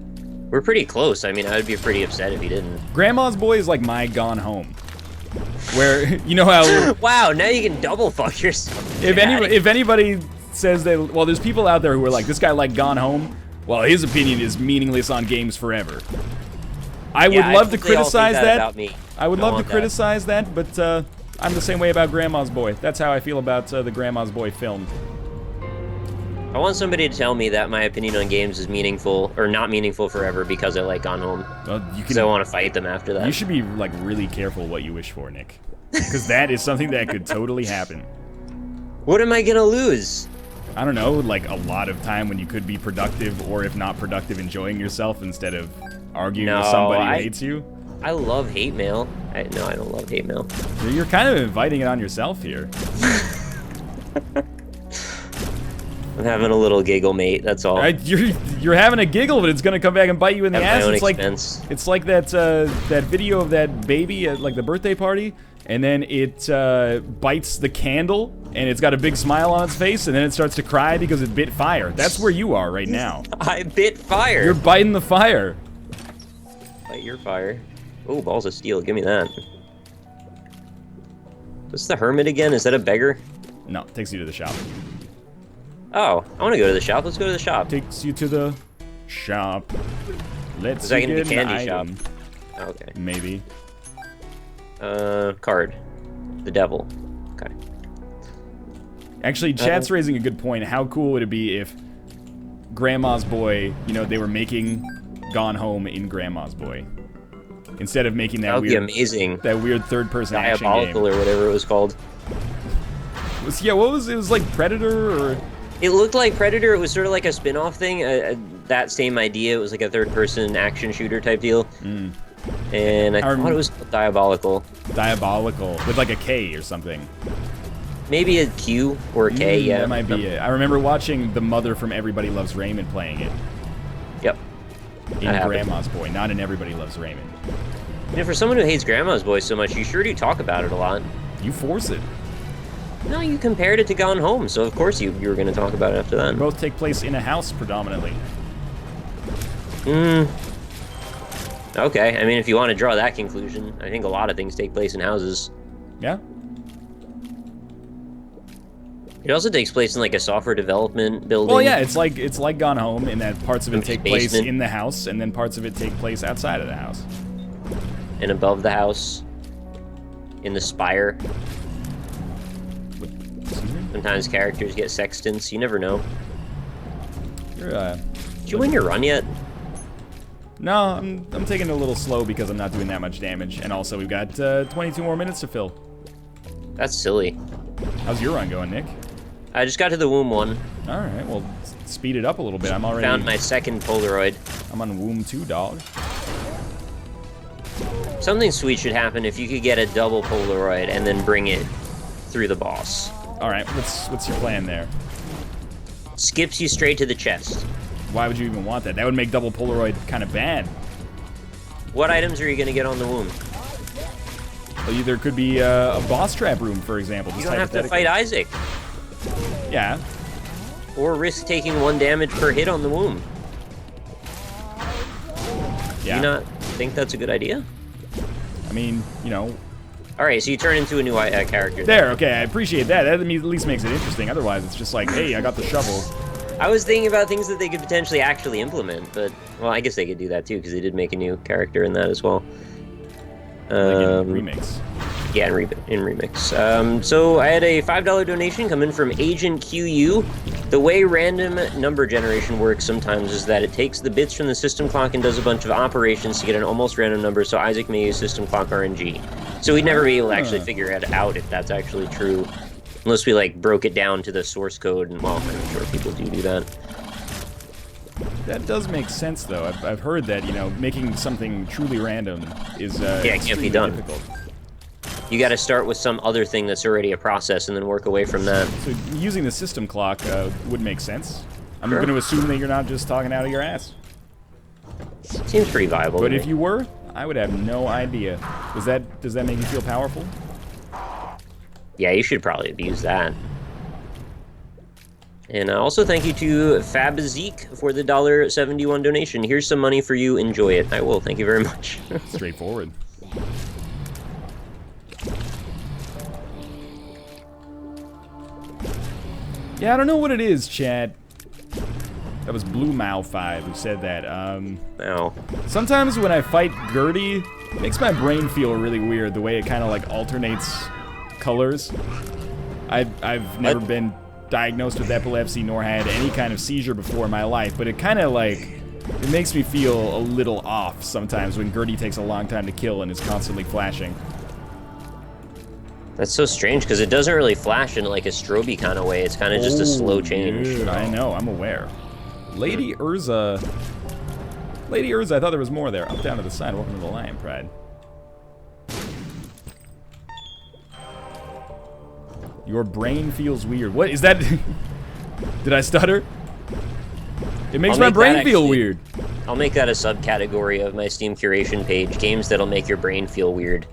We're pretty close. I mean, I would be pretty upset if he didn't. Grandma's Boy is like my Gone Home, where you know how Wow, now you can double fuck yourself. if anybody says that, well, there's people out there who are like, this guy liked Gone Home. Well, his opinion is meaningless on games forever. I would love to criticize that. About me. I would love to want that. criticize that, but I'm the same way about Grandma's Boy. That's how I feel about the Grandma's Boy film. I want somebody to tell me that my opinion on games is meaningful or not meaningful forever because I like Gone Home. Well, you Because I want to fight them after that. You should be like really careful what you wish for, Nick, because that is something that could totally happen. What am I gonna lose? I don't know, like a lot of time when you could be productive, or if not productive, enjoying yourself instead of arguing with somebody who hates you. I love hate mail. No, I don't love hate mail. You're kind of inviting it on yourself here. I'm having a little giggle, mate. That's all. You're having a giggle, but it's gonna come back and bite you in the At my ass. own It's expense. like it's like that video of that baby at like the birthday party, and then it bites the candle, and it's got a big smile on its face, and then it starts to cry because it bit fire. That's where you are right now. I bit fire. You're biting the fire. Bite your fire. Oh, balls of steel. Give me that. What's the hermit again? Is that a beggar? No, it takes you to the shop. Oh, I want to go to the shop. Let's go to the shop. Takes you to the shop. Let's Is that gonna be get an candy shop? item. Okay. Maybe. Card. The devil. Okay. Actually, chat's raising a good point. How cool would it be if Grandma's Boy, you know, they were making Gone Home in Grandma's Boy, instead of making That would be amazing. that weird third-person action game. Diabolical or whatever it was called. Yeah, what was it? It was like Predator or It looked like Predator. It was sort of like a spin-off thing. That same idea. It was like a third-person action shooter type deal. And I thought it was Diabolical. Diabolical with like a K or something. Maybe a Q or a K, yeah. That might be it. I remember watching the mother from Everybody Loves Raymond playing it Yep. in That happened. Grandma's Boy, not in Everybody Loves Raymond. You know, for someone who hates Grandma's Boy so much, you sure do talk about it a lot. You force it. No, you compared it to Gone Home, so of course you were going to talk about it after that. Both take place in a house predominantly. Okay, I mean, if you want to draw that conclusion, I think a lot of things take place in houses. Yeah. It also takes place in like a software development building. Well, yeah, it's like Gone Home in that parts of it take place Basement. in the house, and then parts of it take place outside of the house. And above the house, in the spire. Excuse me? Sometimes characters get sextants. You never know. You're, Did you win your run yet? No, I'm taking it a little slow because I'm not doing that much damage, and also we've got 22 more minutes to fill. That's silly. How's your run going, Nick? I just got to the womb one. All right, well, speed it up a little bit. I'm already Found my second Polaroid. I'm on womb 2, dog. Something sweet should happen if you could get a double Polaroid and then bring it through the boss. All right, what's your plan there? Skips you straight to the chest. Why would you even want that? That would make double Polaroid kind of bad. What items are you going to get on the womb? Well, there could be a boss trap room, for example. You don't have to fight Isaac. Yeah. Or risk taking 1 damage per hit on the womb. Yeah. Do you not think that's a good idea? I mean, you know. Alright, so you turn into a new character. There, okay, I appreciate that. That at least makes it interesting. Otherwise, it's just like, hey, I got the shovel. I was thinking about things that they could potentially actually implement, but, well, I guess they could do that too, because they did make a new character in that as well. Like in Remix. Yeah, in Remix. So I had a $5 donation come in from Agent QU. The way random number generation works sometimes is that it takes the bits from the system clock and does a bunch of operations to get an almost random number, so Isaac may use system clock RNG. So we'd never be able to actually figure it out if that's actually true, unless we, like, broke it down to the source code, and, well, I'm sure people do that. That does make sense, though. I've heard that, you know, making something truly random is it can't be done. Difficult. You got to start with some other thing that's already a process and then work away from that. So using the system clock would make sense. I'm Sure. going to assume that you're not just talking out of your ass. Seems pretty viable. But if you were, I would have no idea. Does that make you feel powerful? Yeah, you should probably abuse that. And also thank you to Fabzik for the $1.71 donation. Here's some money for you. Enjoy it. I will. Thank you very much. Straightforward. Yeah, I don't know what it is, Chad. That was Blue Mao 5 who said that. Ow. Sometimes when I fight Gertie, it makes my brain feel really weird, the way it kind of like alternates colors. I've never been diagnosed with epilepsy nor had any kind of seizure before in my life, but it kind of like, it makes me feel a little off sometimes when Gertie takes a long time to kill and is constantly flashing. That's so strange, because it doesn't really flash in like a stroby kind of way. It's kind of just a slow change. Dude, I know, I'm aware. Lady Urza, I thought there was more there. Up, down to the side. Welcome to the Lion Pride. Your brain feels weird. What is that? Did I stutter? It makes my brain feel weird. I'll make that a subcategory of my Steam curation page. Games that'll make your brain feel weird.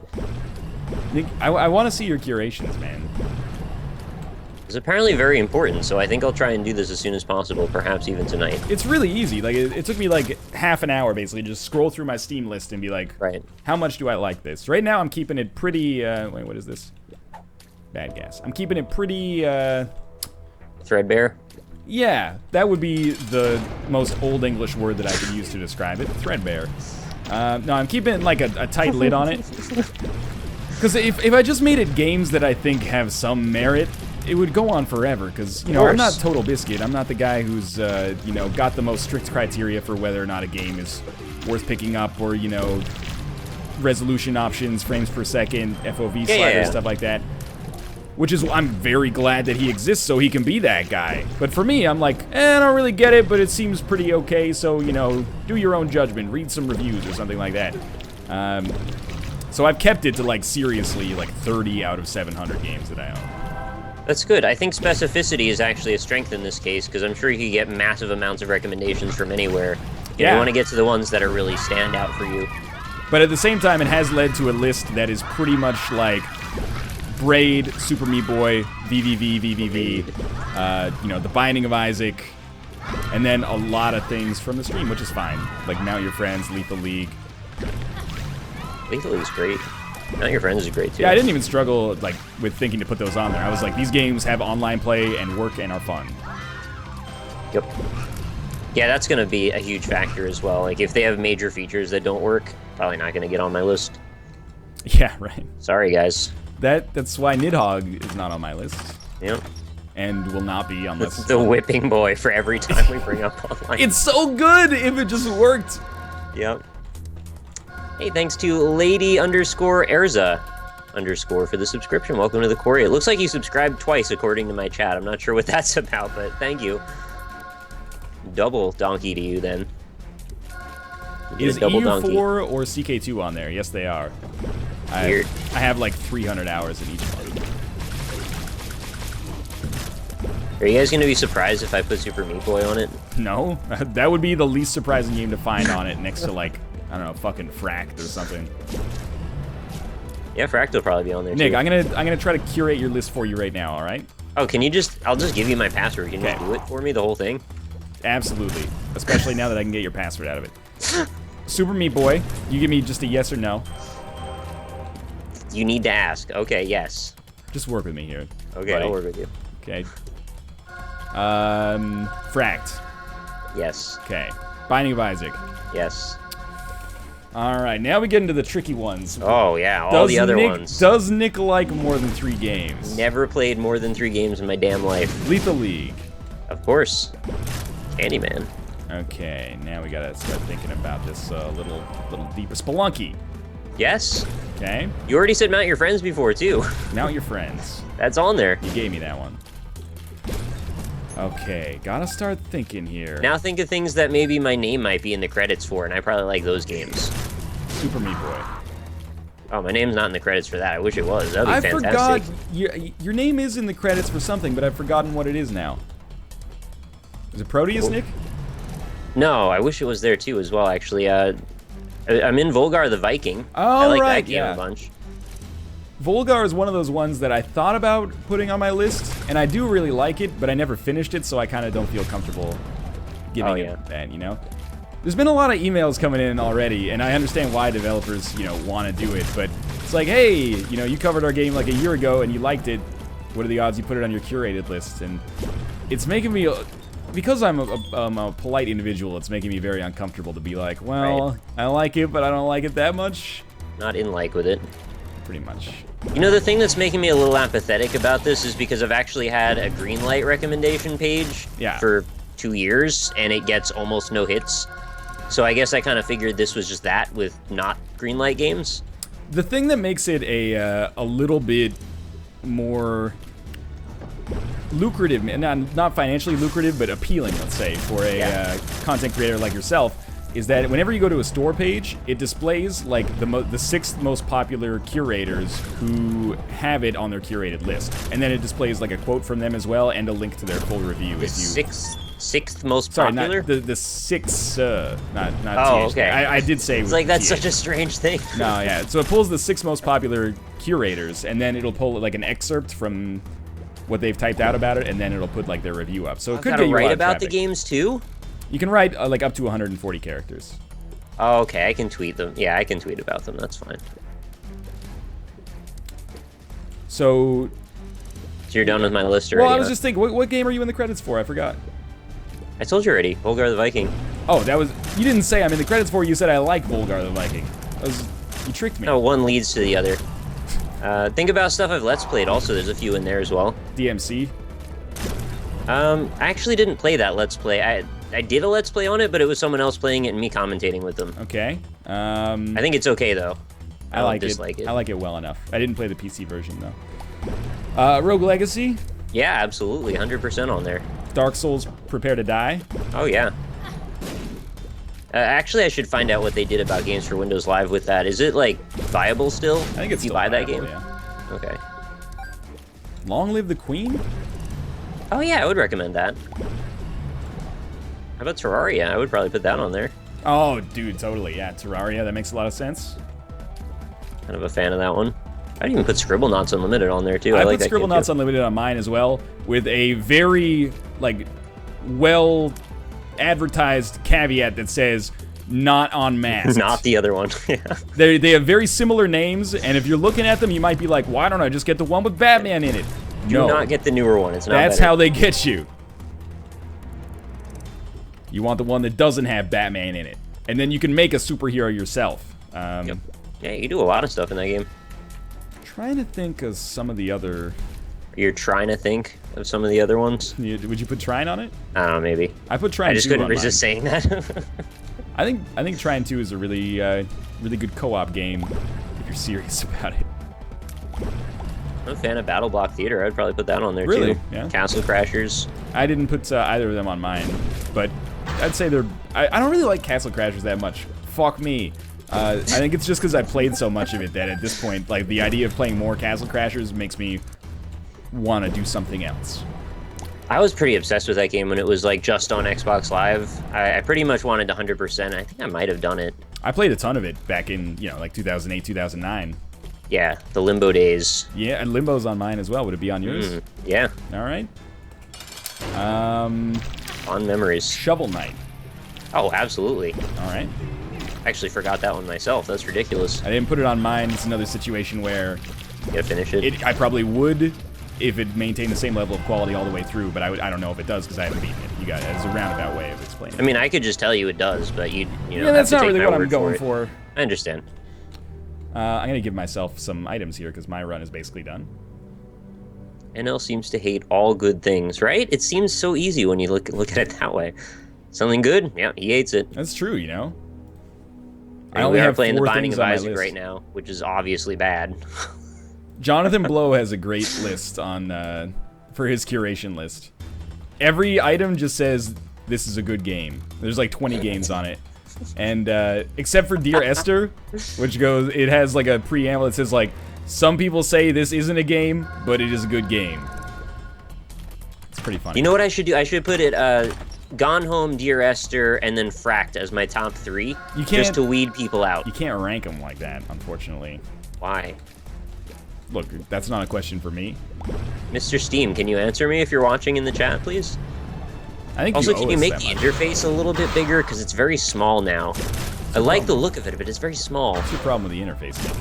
I want to see your curations, man. It's apparently very important, so I think I'll try and do this as soon as possible, perhaps even tonight. It's really easy. Like it took me like half an hour, basically, just scroll through my Steam list and be like, right, how much do I like this? Right now, I'm keeping it pretty. Wait, what is this? Bad gas. I'm keeping it pretty. Threadbare? Yeah, that would be the most Old English word that I could use to describe it. Threadbare. No, I'm keeping like a tight lid on it. Because if I just made it games that I think have some merit, it would go on forever. Because, you know, I'm not Total Biscuit. I'm not the guy who's, you know, got the most strict criteria for whether or not a game is worth picking up, or, you know, resolution options, frames per second, FOV sliders, stuff like that. Which is, I'm very glad that he exists so he can be that guy. But for me, I'm like, I don't really get it, but it seems pretty okay, so, you know, do your own judgment. Read some reviews or something like that. So I've kept it to, like, seriously, like, 30 out of 700 games that I own. That's good. I think specificity is actually a strength in this case, because I'm sure you can get massive amounts of recommendations from anywhere. You want to get to the ones that are really stand out for you. But at the same time, it has led to a list that is pretty much like Braid, Super Meat Boy, VVV, you know, The Binding of Isaac, and then a lot of things from the stream, which is fine. Like Mount Your Friends, Lethal League. Lethal League's great. Mount Your Friends is great, too. Yeah, I didn't even struggle, like, with thinking to put those on there. I was like, these games have online play and work and are fun. Yep. Yeah, that's going to be a huge factor as well. Like, if they have major features that don't work, probably not going to get on my list. Yeah, right. Sorry, guys. That's why Nidhogg is not on my list. Yep. And will not be unless... It's the whipping boy for every time we bring up online. It's so good if it just worked. Yep. Hey, thanks to Lady_Erza_ for the subscription. Welcome to the quarry. It looks like you subscribed twice according to my chat. I'm not sure what that's about, but thank you. Double donkey to you then. Is EU4 or CK2 on there? Yes, they are. Weird. I have like 300 hours in each one. Are you guys going to be surprised if I put Super Meat Boy on it? No, that would be the least surprising game to find on it, next to like I don't know, fucking Fract or something. Yeah, Fract will probably be on there Nick, too. I'm gonna try to curate your list for you right now, alright? Oh, can you just... I'll just give you my password. Can you just do it for me, the whole thing? Absolutely. Especially now that I can get your password out of it. Super Meat Boy, you give me just a yes or no. You need to ask. Okay, yes. Just work with me here. Okay, buddy. I'll work with you. Okay. Fract. Yes. Okay. Binding of Isaac. Yes. Alright, now we get into the tricky ones. Oh, yeah, all the other Nick, ones. Does Nick like more than 3 games? Never played more than 3 games in my damn life. Lethal League. Of course. Candyman. Okay, now we gotta start thinking about this a little deeper. Spelunky. Yes. Okay. You already said Mount Your Friends before, too. Mount Your Friends. That's on there. You gave me that one. Okay, gotta start thinking here. Now think of things that maybe my name might be in the credits for, and I probably like those games. Super Meat Boy. Oh, my name's not in the credits for that. I wish it was. That would I be fantastic. forgot. Your name is in the credits for something, but I've forgotten what it is now. Is it Proteus, Nick? No, I wish it was there too as well, actually. I'm in Volgar the Viking. I like right, that game yeah. a bunch. Volgar is one of those ones that I thought about putting on my list, and I do really like it, but I never finished it, so I kind of don't feel comfortable giving it that, you know? There's been a lot of emails coming in already, and I understand why developers, you know, want to do it, but it's like, hey, you know, you covered our game like a year ago and you liked it. What are the odds you put it on your curated list? And it's making me, because I'm a polite individual, it's making me very uncomfortable to be like, well, Right. I like it, but I don't like it that much. Not in like with it. Pretty much. You know, the thing that's making me a little apathetic about this is because I've actually had a Greenlight recommendation page for 2 years, and it gets almost no hits. So I guess I kind of figured this was just that with not Greenlight games. The thing that makes it a little bit more lucrative, not financially lucrative, but appealing, let's say, for a content creator like yourself, is that whenever you go to a store page, it displays like the 6th most popular curators who have it on their curated list, and then it displays like a quote from them as well and a link to their full review. The sixth most popular? Sorry, not the 6th, not Oh, TH. okay. I did say it's like that's TH. such a strange thing. No, yeah. So it pulls the 6 most popular curators, and then it'll pull like an excerpt from what they've typed out about it, and then it'll put like their review up. So it could get you a lot write of about the traffic. games too? You can write like up to 140 characters. Oh, okay, I can tweet them. Yeah, I can tweet about them. That's fine. So you're done with my list already? well, I was huh? just thinking, what game are you in the credits for? I forgot. I told you already. Volgar the Viking. Oh, that was, you didn't say I'm in the credits for. You said I like Volgar the Viking. You tricked me. No, one leads to the other. Think about stuff I've Let's Played. Also, there's a few in there as well. DMC. I actually didn't play that Let's Play. I did a Let's Play on it, but it was someone else playing it and me commentating with them. Okay. I think it's okay though. I like dislike it. I like it well enough. I didn't play the PC version though. Rogue Legacy. Yeah, absolutely, 100% on there. Dark Souls Prepare to Die. Oh yeah. Actually, I should find out what they did about Games for Windows Live with that. Is it like viable still? I think it's if you still buy that viable, game. yeah. Okay. Long Live the Queen? Oh yeah, I would recommend that. How about Terraria? I would probably put that on there. Oh, dude, totally. Yeah, Terraria, that makes a lot of sense. Kind of a fan of that one. I'd even put Scribblenauts Unlimited on there too. I like put that game, Scribblenauts too. Unlimited on mine as well, with a very, like, well advertised caveat that says, not on Masked. Not the other one. Yeah. They have very similar names, and if you're looking at them, you might be like, why don't I just get the one with Batman in it? Do No. not get the newer one. It's not That's better. how they get you. You want the one that doesn't have Batman in it. And then you can make a superhero yourself. Yep. Yeah, you do a lot of stuff in that game. Trying to think of some of the other... You're trying to think of some of the other ones? Would you put Trine on it? I don't know, maybe. I put Trine 2 I just couldn't on resist mine. saying that. I think Trine 2 is a really good co-op game if you're serious about it. I'm a fan of Battle Block Theater. I'd probably put that on there Really? too. Yeah. Castle Crashers. I didn't put either of them on mine, but I'd say they're... I don't really like Castle Crashers that much. Fuck me. I think it's just because I played so much of it that at this point, like, the idea of playing more Castle Crashers makes me want to do something else. I was pretty obsessed with that game when it was like just on Xbox Live. I pretty much wanted 100%. I think I might have done it. I played a ton of it back in, like 2008, 2009. Yeah, the Limbo days. Yeah, and Limbo's on mine as well. Would it be on yours? Yeah. All right. Fond memories. Shovel Knight. Oh, absolutely. All right. I actually forgot that one myself. That's ridiculous. I didn't put it on mine. It's another situation where You gotta finish it. I probably would if it maintained the same level of quality all the way through, but I don't know if it does because I haven't beaten it. You got it. It's a roundabout way of explaining it. I mean, I could just tell you it does, but you know. Yeah, that's have not to take really my what I'm word going for. for. I understand. I'm going to give myself some items here because my run is basically done. NL seems to hate all good things, right? It seems so easy when you look at it that way. Something good? Yeah, he hates it. That's true, you know. I only are playing The Binding of Isaac right now, which is obviously bad. Jonathan Blow has a great list on for his curation list. Every item just says this is a good game. There's like 20 games on it. And except for Dear Esther, which it has like a preamble that says like, some people say this isn't a game, but it is a good game. It's pretty funny. You know what I should do? I should put it Gone Home, Dear Esther, and then Fracked as my top 3. You can't, just to weed people out. You can't rank them like that, unfortunately. Why? Look, that's not a question for me. Mr. Steam, can you answer me if you're watching in the chat, please? I think also, can you make the interface a little bit bigger? Because it's very small now. I like the look of it, but it's very small. What's your problem with the interface, man?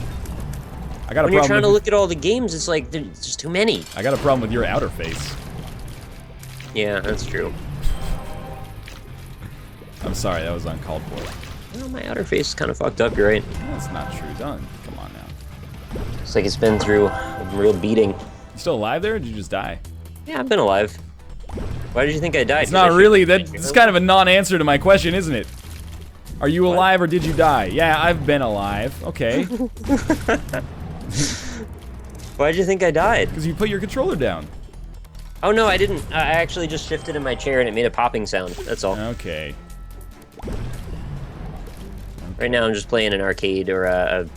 I got a when you're trying to look at all the games, it's like, there's just too many. I got a problem with your outer face. Yeah, that's true. I'm sorry, that was uncalled for. Well, my outer face is kind of fucked up, you're right. That's not true, Done. Come on now. It's like it's been through a real beating. You still alive there, or did you just die? Yeah, I've been alive. Why did you think I died? It's not really, that's kind of a non-answer to my question, isn't it? Are you alive or did you die? Yeah, I've been alive. Okay. Why did you think I died? Because you put your controller down. Oh no, I didn't. I actually just shifted in my chair and it made a popping sound. That's all. Okay. Right now I'm just playing an arcade or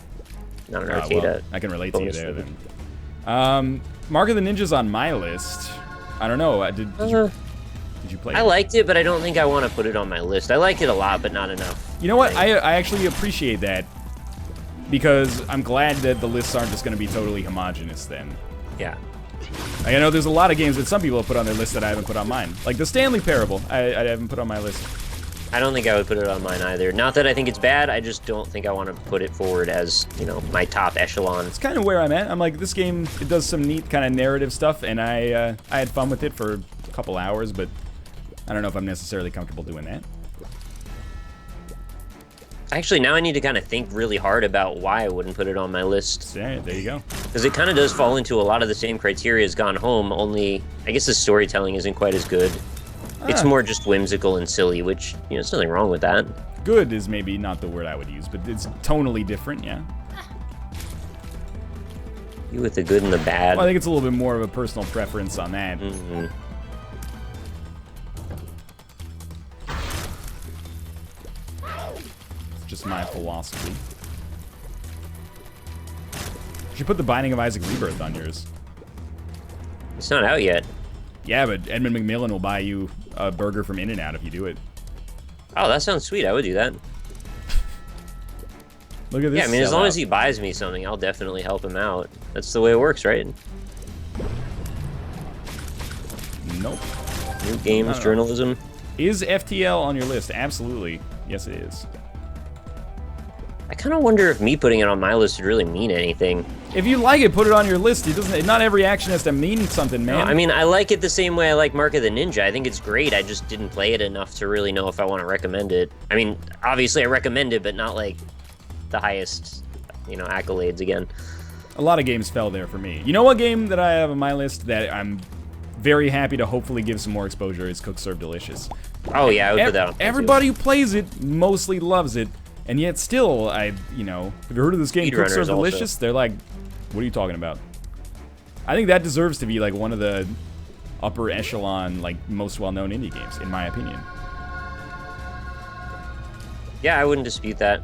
not an arcade. Well, I can relate to you there then. Mark of the Ninja's on my list. I don't know. Did you play it? I liked it, but I don't think I want to put it on my list. I liked it a lot, but not enough. You know what? I actually appreciate that because I'm glad that the lists aren't just going to be totally homogenous then. Yeah. I know there's a lot of games that some people have put on their list that I haven't put on mine. Like the Stanley Parable, I haven't put on my list. I don't think I would put it on mine either. Not that I think it's bad, I just don't think I want to put it forward as, you know, my top echelon. It's kind of where I'm at. I'm like, this game, it does some neat kind of narrative stuff, and I had fun with it for a couple hours, but I don't know if I'm necessarily comfortable doing that. Actually, now I need to kind of think really hard about why I wouldn't put it on my list. Yeah, there you go. Because it kind of does fall into a lot of the same criteria as Gone Home, only I guess the storytelling isn't quite as good. It's more just whimsical and silly, which, you know, there's nothing wrong with that. Good is maybe not the word I would use, but it's tonally different, yeah. You with the good and the bad. Well, I think it's a little bit more of a personal preference on that. Mm-hmm. It's just my philosophy. You should put The Binding of Isaac Rebirth on yours. It's not out yet. Yeah, but Edmund McMillan will buy you a burger from In-N-Out if you do it. Oh, that sounds sweet. I would do that. Look at this. Yeah, I mean, as long as he buys me something, I'll definitely help him out. That's the way it works, right? Nope. New games, journalism. Is FTL on your list? Absolutely. Yes, it is. I kind of wonder if me putting it on my list would really mean anything. If you like it, put it on your list. It doesn't. Not every action has to mean something, man. No, I mean, I like it the same way I like Mark of the Ninja. I think it's great. I just didn't play it enough to really know if I want to recommend it. I mean, obviously I recommend it, but not like the highest, you know, accolades again. A lot of games fell there for me. You know what game that I have on my list that I'm very happy to hopefully give some more exposure is Cook Serve Delicious. Oh yeah, I would put that on. Everybody who plays it mostly loves it, and yet still, you know, have you heard of this game, Cook Serve Delicious? They're like, what are you talking about? I think that deserves to be like one of the upper echelon, like most well-known indie games, in my opinion. Yeah, I wouldn't dispute that.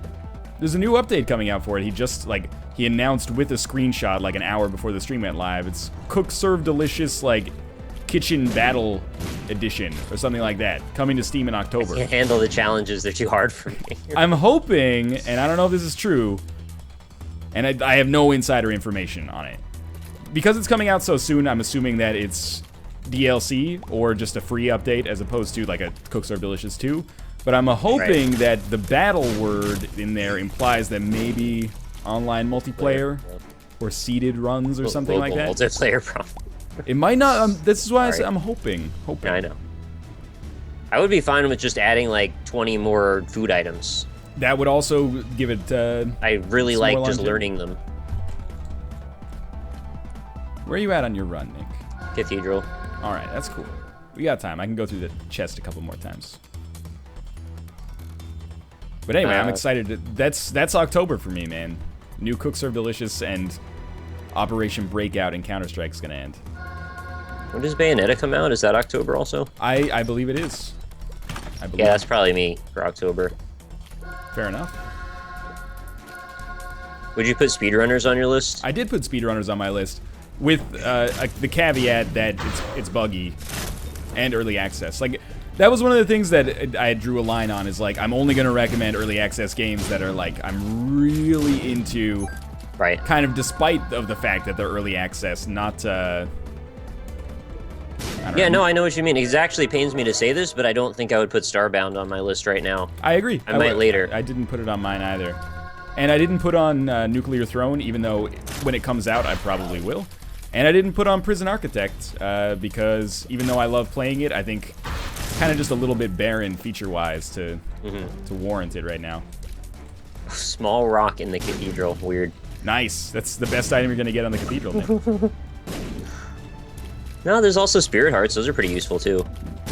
There's a new update coming out for it. He announced with a screenshot like an hour before the stream went live. It's Cook Serve Delicious, like Kitchen Battle Edition or something like that, coming to Steam in October. Can't handle the challenges. They're too hard for me. I'm hoping, and I don't know if this is true, and I have no insider information on it. Because it's coming out so soon, I'm assuming that it's DLC or just a free update as opposed to like a Cooks Are Delicious 2. But I'm hoping that the battle word in there implies that maybe online multiplayer or seeded runs or something like that. Multiplayer problem. It might not. This is why I'm hoping. Yeah, I know. I would be fine with just adding like 20 more food items. That would also give it. I really like just learning them. Where are you at on your run, Nick? Cathedral. All right, that's cool. We got time. I can go through the chest a couple more times. But anyway, I'm excited. That's October for me, man. New Cooks Are Delicious and Operation Breakout in Counter-Strike's gonna end. When does Bayonetta come out? Is that October also? I believe it is. I believe. Yeah, that's probably me for October. Fair enough. Would you put speedrunners on your list? I did put speedrunners on my list, with the caveat that it's buggy and early access. Like, that was one of the things that I drew a line on, is like, I'm only going to recommend early access games that are like, I'm really into, right? Kind of despite of the fact that they're early access, not, I know what you mean. It actually pains me to say this, but I don't think I would put Starbound on my list right now. I agree. I might later. I didn't put it on mine either. And I didn't put on Nuclear Throne, even though when it comes out, I probably will. And I didn't put on Prison Architect, because even though I love playing it, I think kind of just a little bit barren feature-wise to warrant it right now. Small rock in the cathedral. Weird. Nice. That's the best item you're going to get on the cathedral, Nick. No, there's also Spirit Hearts. Those are pretty useful, too.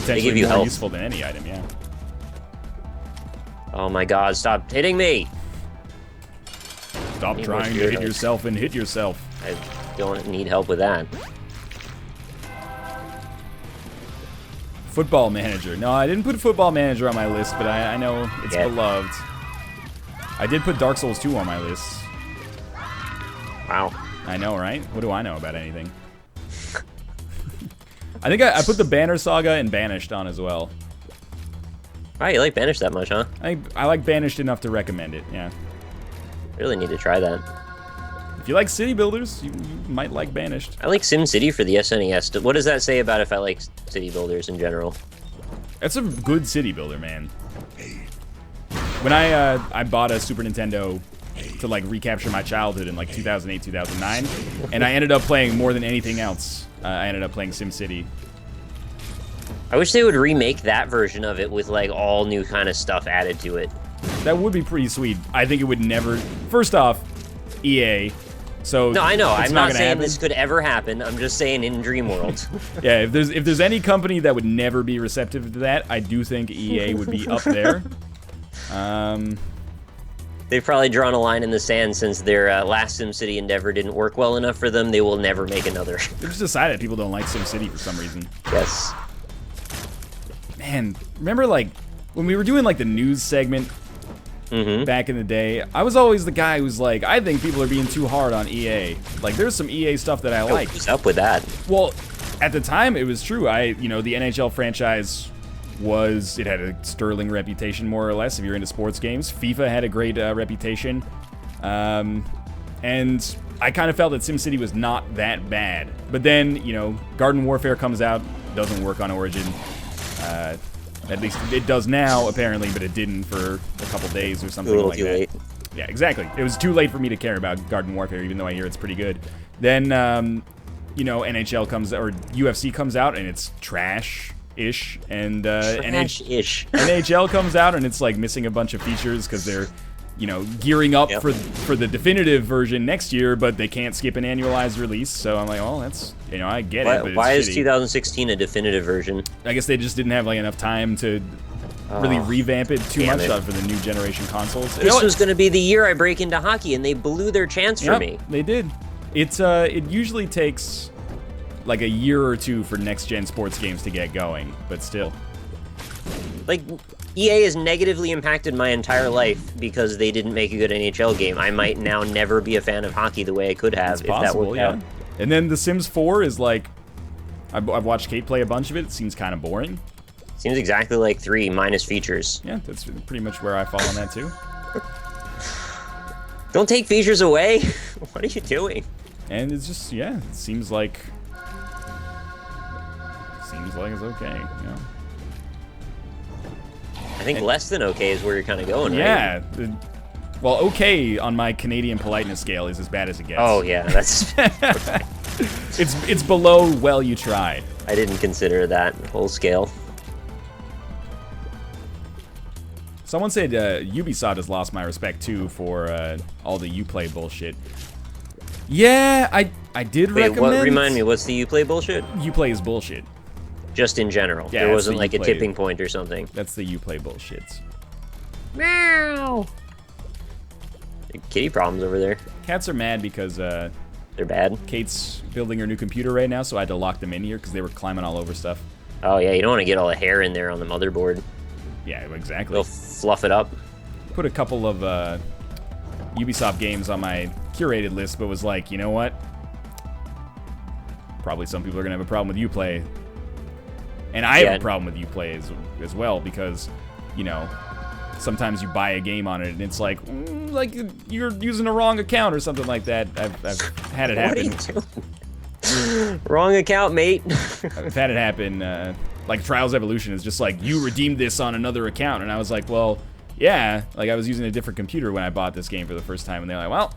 They give you more health. Useful than any item, yeah. Oh my god, stop hitting me! Stop trying to hit yourself and hit yourself. I don't need help with that. Football Manager. No, I didn't put Football Manager on my list, but I know it's beloved. I did put Dark Souls 2 on my list. Wow. I know, right? What do I know about anything? I think I put the Banner Saga and Banished on as well. Wow, you like Banished that much, huh? I like Banished enough to recommend it, yeah. Really need to try that. If you like city builders, you might like Banished. I like SimCity for the SNES. What does that say about if I like city builders in general? That's a good city builder, man. When I bought a Super Nintendo to like recapture my childhood in like 2008, 2009, and I ended up playing more than anything else. I ended up playing SimCity. I wish they would remake that version of it with like all new kind of stuff added to it. That would be pretty sweet. I think it would never. First off, EA. So no, I know. I'm not saying happen. this could ever happen. I'm just saying in Dream World. Yeah, if there's any company that would never be receptive to that, I do think EA would be up there. They've probably drawn a line in the sand since their last SimCity endeavor didn't work well enough for them. They will never make another. They just decided people don't like SimCity for some reason. Yes. Man, remember like when we were doing like the news segment back in the day? I was always the guy who's like, I think people are being too hard on EA. Like, there's some EA stuff that I like. What's up with that? Well, at the time it was true. The NHL franchise it had a sterling reputation, more or less, if you're into sports games. FIFA had a great reputation. And I kind of felt that SimCity was not that bad. But then, Garden Warfare comes out, doesn't work on Origin. At least it does now, apparently, but it didn't for a couple days or something like that. A little too late. Yeah, exactly. It was too late for me to care about Garden Warfare, even though I hear it's pretty good. Then, NHL comes, or UFC comes out, and it's trash-ish. And trash-ish. NHL comes out, and it's like missing a bunch of features because they're, gearing up for the definitive version next year, but they can't skip an annualized release. So I'm like, well, that's, I get it, but why it's is shitty. 2016 a definitive version? I guess they just didn't have like enough time to really revamp it too much for the new generation consoles. This was going to be the year I break into hockey, and they blew their chance for me. They did. It usually takes like a year or two for next-gen sports games to get going, but still. Like, EA has negatively impacted my entire life because they didn't make a good NHL game. I might now never be a fan of hockey the way I could have if that worked out. And then The Sims 4 is like, I've watched Kate play a bunch of it. It seems kind of boring. Seems exactly like 3 minus features. Yeah, that's pretty much where I fall on that too. Don't take features away. What are you doing? And it's just, yeah, it seems like it's okay, you know. I think less than okay is where you're kind of going, right? Yeah. Well, okay on my Canadian politeness scale is as bad as it gets. Oh yeah, that's. It's below well you tried. I didn't consider that whole scale. Someone said Ubisoft has lost my respect too for all the Uplay bullshit. Yeah, I did recommend. What, remind me, what's the Uplay bullshit? Uplay is bullshit. Just in general. Yeah, there wasn't the like a Uplay. tipping point or something. That's the Uplay bullshits. Meow. Kitty problems over there. Cats are mad because They're bad. Kate's building her new computer right now, so I had to lock them in here because they were climbing all over stuff. Oh yeah, you don't want to get all the hair in there on the motherboard. Yeah, exactly. They'll fluff it up. Put a couple of Ubisoft games on my curated list, but was like, you know what? Probably some people are gonna have a problem with Uplay, and I have a problem with Uplay as well because, you know, sometimes you buy a game on it and it's like you're using the wrong account or something like that. I've had it happen. What are you doing? Wrong account, mate. I've had it happen. Like Trials Evolution is just like, you redeemed this on another account, and I was like, well, yeah. Like I was using a different computer when I bought this game for the first time, and they're like, well,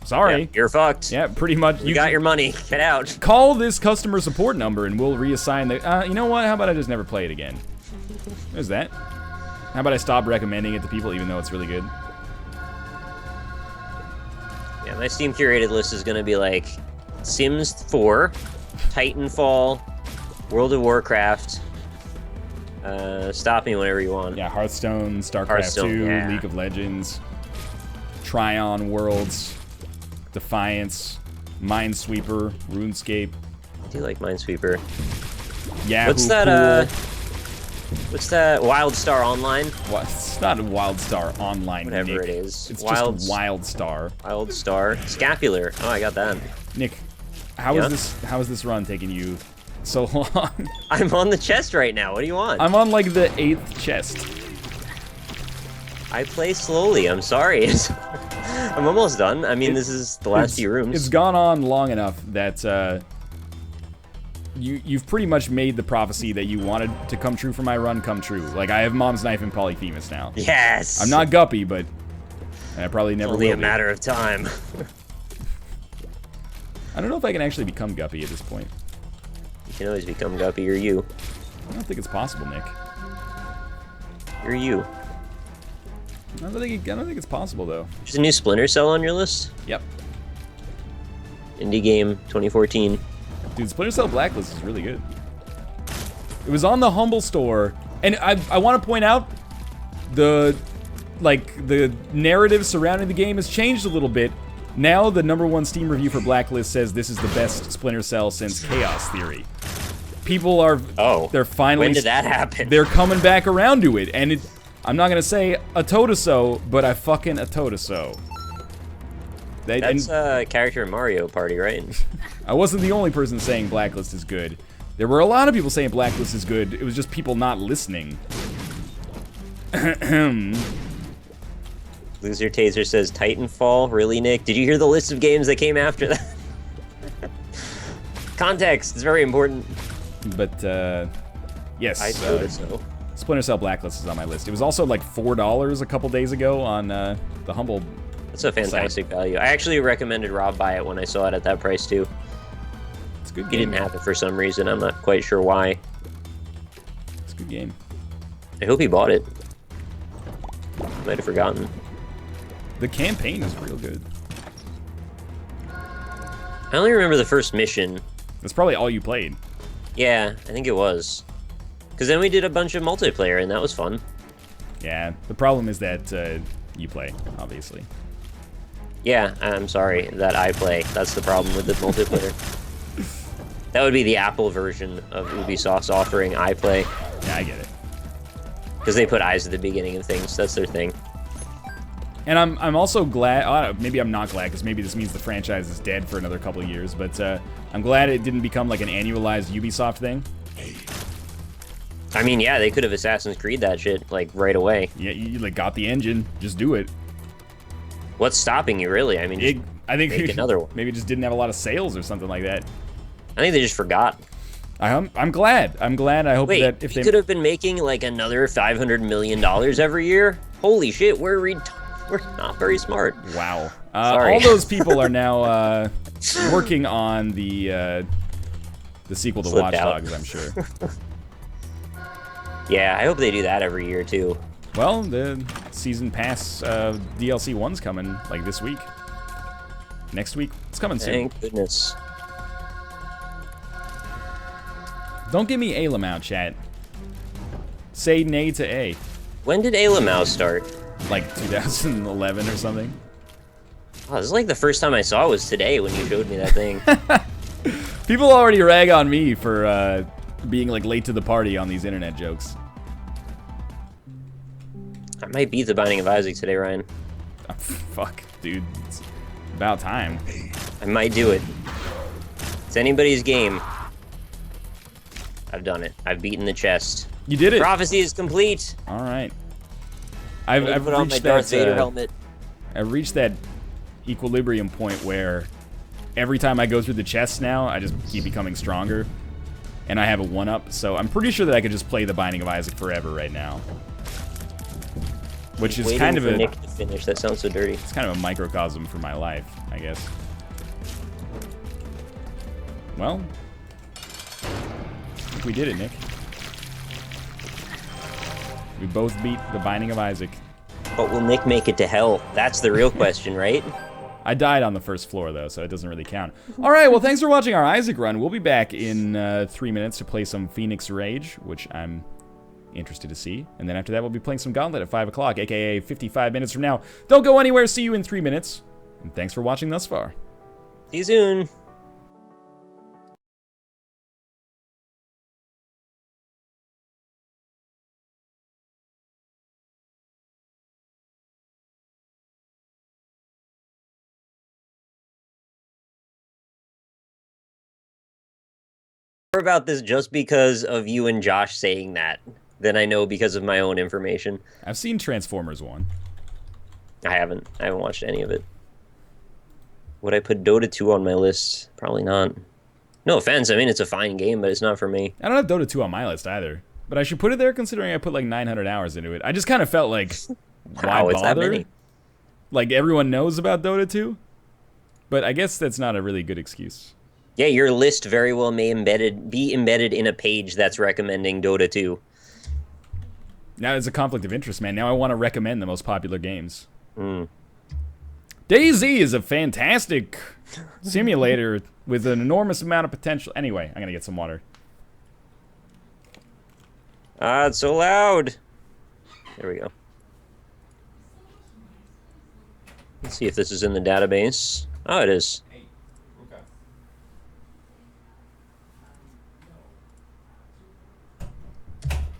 sorry. Yeah, you're fucked. Yeah, pretty much. You got your money. Get out. Call this customer support number and we'll reassign the... you know what? How about I just never play it again? There's that. How about I stop recommending it to people even though it's really good? Yeah, my Steam curated list is going to be like Sims 4, Titanfall, World of Warcraft. Stop me whenever you want. Yeah, Hearthstone, StarCraft 2, yeah. League of Legends, Tryon Worlds, Defiance, Minesweeper, RuneScape. I do like Minesweeper. Yeah. What's that? What's that? WildStar Online? What? It's not WildStar Online. Whatever Nick. it is. It's just WildStar. WildStar. Scapular. Oh, I got that. Nick, how is this run taking you so long? I'm on the chest right now. What do you want? I'm on like the 8th chest. I play slowly. I'm sorry. I'm almost done. I mean, this is the last few rooms. It's gone on long enough that you've pretty much made the prophecy that you wanted to come true for my run come true. Like, I have Mom's Knife and Polyphemus now. Yes! I'm not Guppy, but I probably never will be. Only a matter of time. I don't know if I can actually become Guppy at this point. You can always become Guppy or you. I don't think it's possible, Nick. You're you. I don't think it's possible, though. There's a new Splinter Cell on your list? Yep. Indie game, 2014. Dude, Splinter Cell Blacklist is really good. It was on the Humble store, and I want to point out the narrative surrounding the game has changed a little bit. Now the #1 Steam review for Blacklist says this is the best Splinter Cell since Chaos Theory. People are they're finally when did that happen? They're coming back around to it, and I'm not gonna say a totoso, but I fucking a totoso. That's a character in Mario Party, right? I wasn't the only person saying Blacklist is good. There were a lot of people saying Blacklist is good. It was just people not listening. Loser Taser says Titanfall. Really, Nick? Did you hear the list of games that came after that? Context is very important. But, yes. I noticed so. Splinter Cell Blacklist is on my list. It was also like $4 a couple days ago on the Humble. That's a fantastic value. I actually recommended Rob buy it when I saw it at that price too. It's a good game. He didn't have it for some reason. I'm not quite sure why. It's a good game. I hope he bought it. Might have forgotten. The campaign is real good. I only remember the first mission. That's probably all you played. Yeah, I think it was. Because then we did a bunch of multiplayer, and that was fun. Yeah, the problem is that you play, obviously. Yeah, I'm sorry that I play. That's the problem with the multiplayer. That would be the Apple version of Ubisoft's offering iPlay. Yeah, I get it. Because they put eyes at the beginning of things. That's their thing. And I'm also glad, maybe I'm not glad, because maybe this means the franchise is dead for another couple of years, but I'm glad it didn't become like an annualized Ubisoft thing. I mean, yeah, they could have Assassin's Creed that shit, like, right away. Yeah, you like got the engine, just do it. What's stopping you, really? I mean, I think make another one. Maybe it just didn't have a lot of sales or something like that. I think they just forgot. I'm glad. I'm glad. I hope that if they could have been making like another $500 million every year. Holy shit, we're not very smart. Wow. Sorry. All those people are now working on the sequel to Watch Dogs, I'm sure. Yeah, I hope they do that every year too. Well, the season pass DLC 1's coming like this week. Next week, it's coming soon. Thank goodness. Don't give me Alamau, chat. Say nay to A. When did Alamau start? Like 2011 or something. Oh, this is like the first time I saw it was today when you showed me that thing. People already rag on me for being like late to the party on these internet jokes. I might beat the Binding of Isaac today, Ryan. Oh, fuck, dude. It's about time. I might do it. It's anybody's game. I've done it. I've beaten the chest. You did it. Prophecy is complete. All right. I've put on my Darth Vader helmet. I've reached that equilibrium point where every time I go through the chests now, I just keep becoming stronger. And I have a 1-up, so I'm pretty sure that I could just play the Binding of Isaac forever right now. Which is kind of a Nick to finish. That sounds so dirty. It's kind of a microcosm for my life, I guess. Well, I think we did it, Nick. We both beat the Binding of Isaac. But will Nick make it to hell? That's the real question, right? I died on the first floor, though, so it doesn't really count. All right, well, thanks for watching our Isaac run. We'll be back in 3 minutes to play some Fenix Rage, which I'm interested to see. And then after that, we'll be playing some Gauntlet at 5 o'clock, a.k.a. 55 minutes from now. Don't go anywhere. See you in 3 minutes. And thanks for watching thus far. See you soon. About this just because of you and Josh saying that than I know because of my own information. I've seen Transformers 1. I haven't watched any of it. Would I put Dota 2 on my list? Probably not. No offense, I mean it's a fine game, but it's not for me. I don't have Dota 2 on my list either, but I should put it there considering I put like 900 hours into it. I just kind of felt like, why wow, it's that bother? many. Like everyone knows about Dota 2, but I guess that's not a really good excuse. Yeah, your list very well may be embedded in a page that's recommending Dota 2. Now there's a conflict of interest, man. Now I want to recommend the most popular games. Mm. DayZ is a fantastic simulator with an enormous amount of potential. Anyway, I'm going to get some water. Ah, it's so loud. There we go. Let's see if this is in the database. Oh, it is.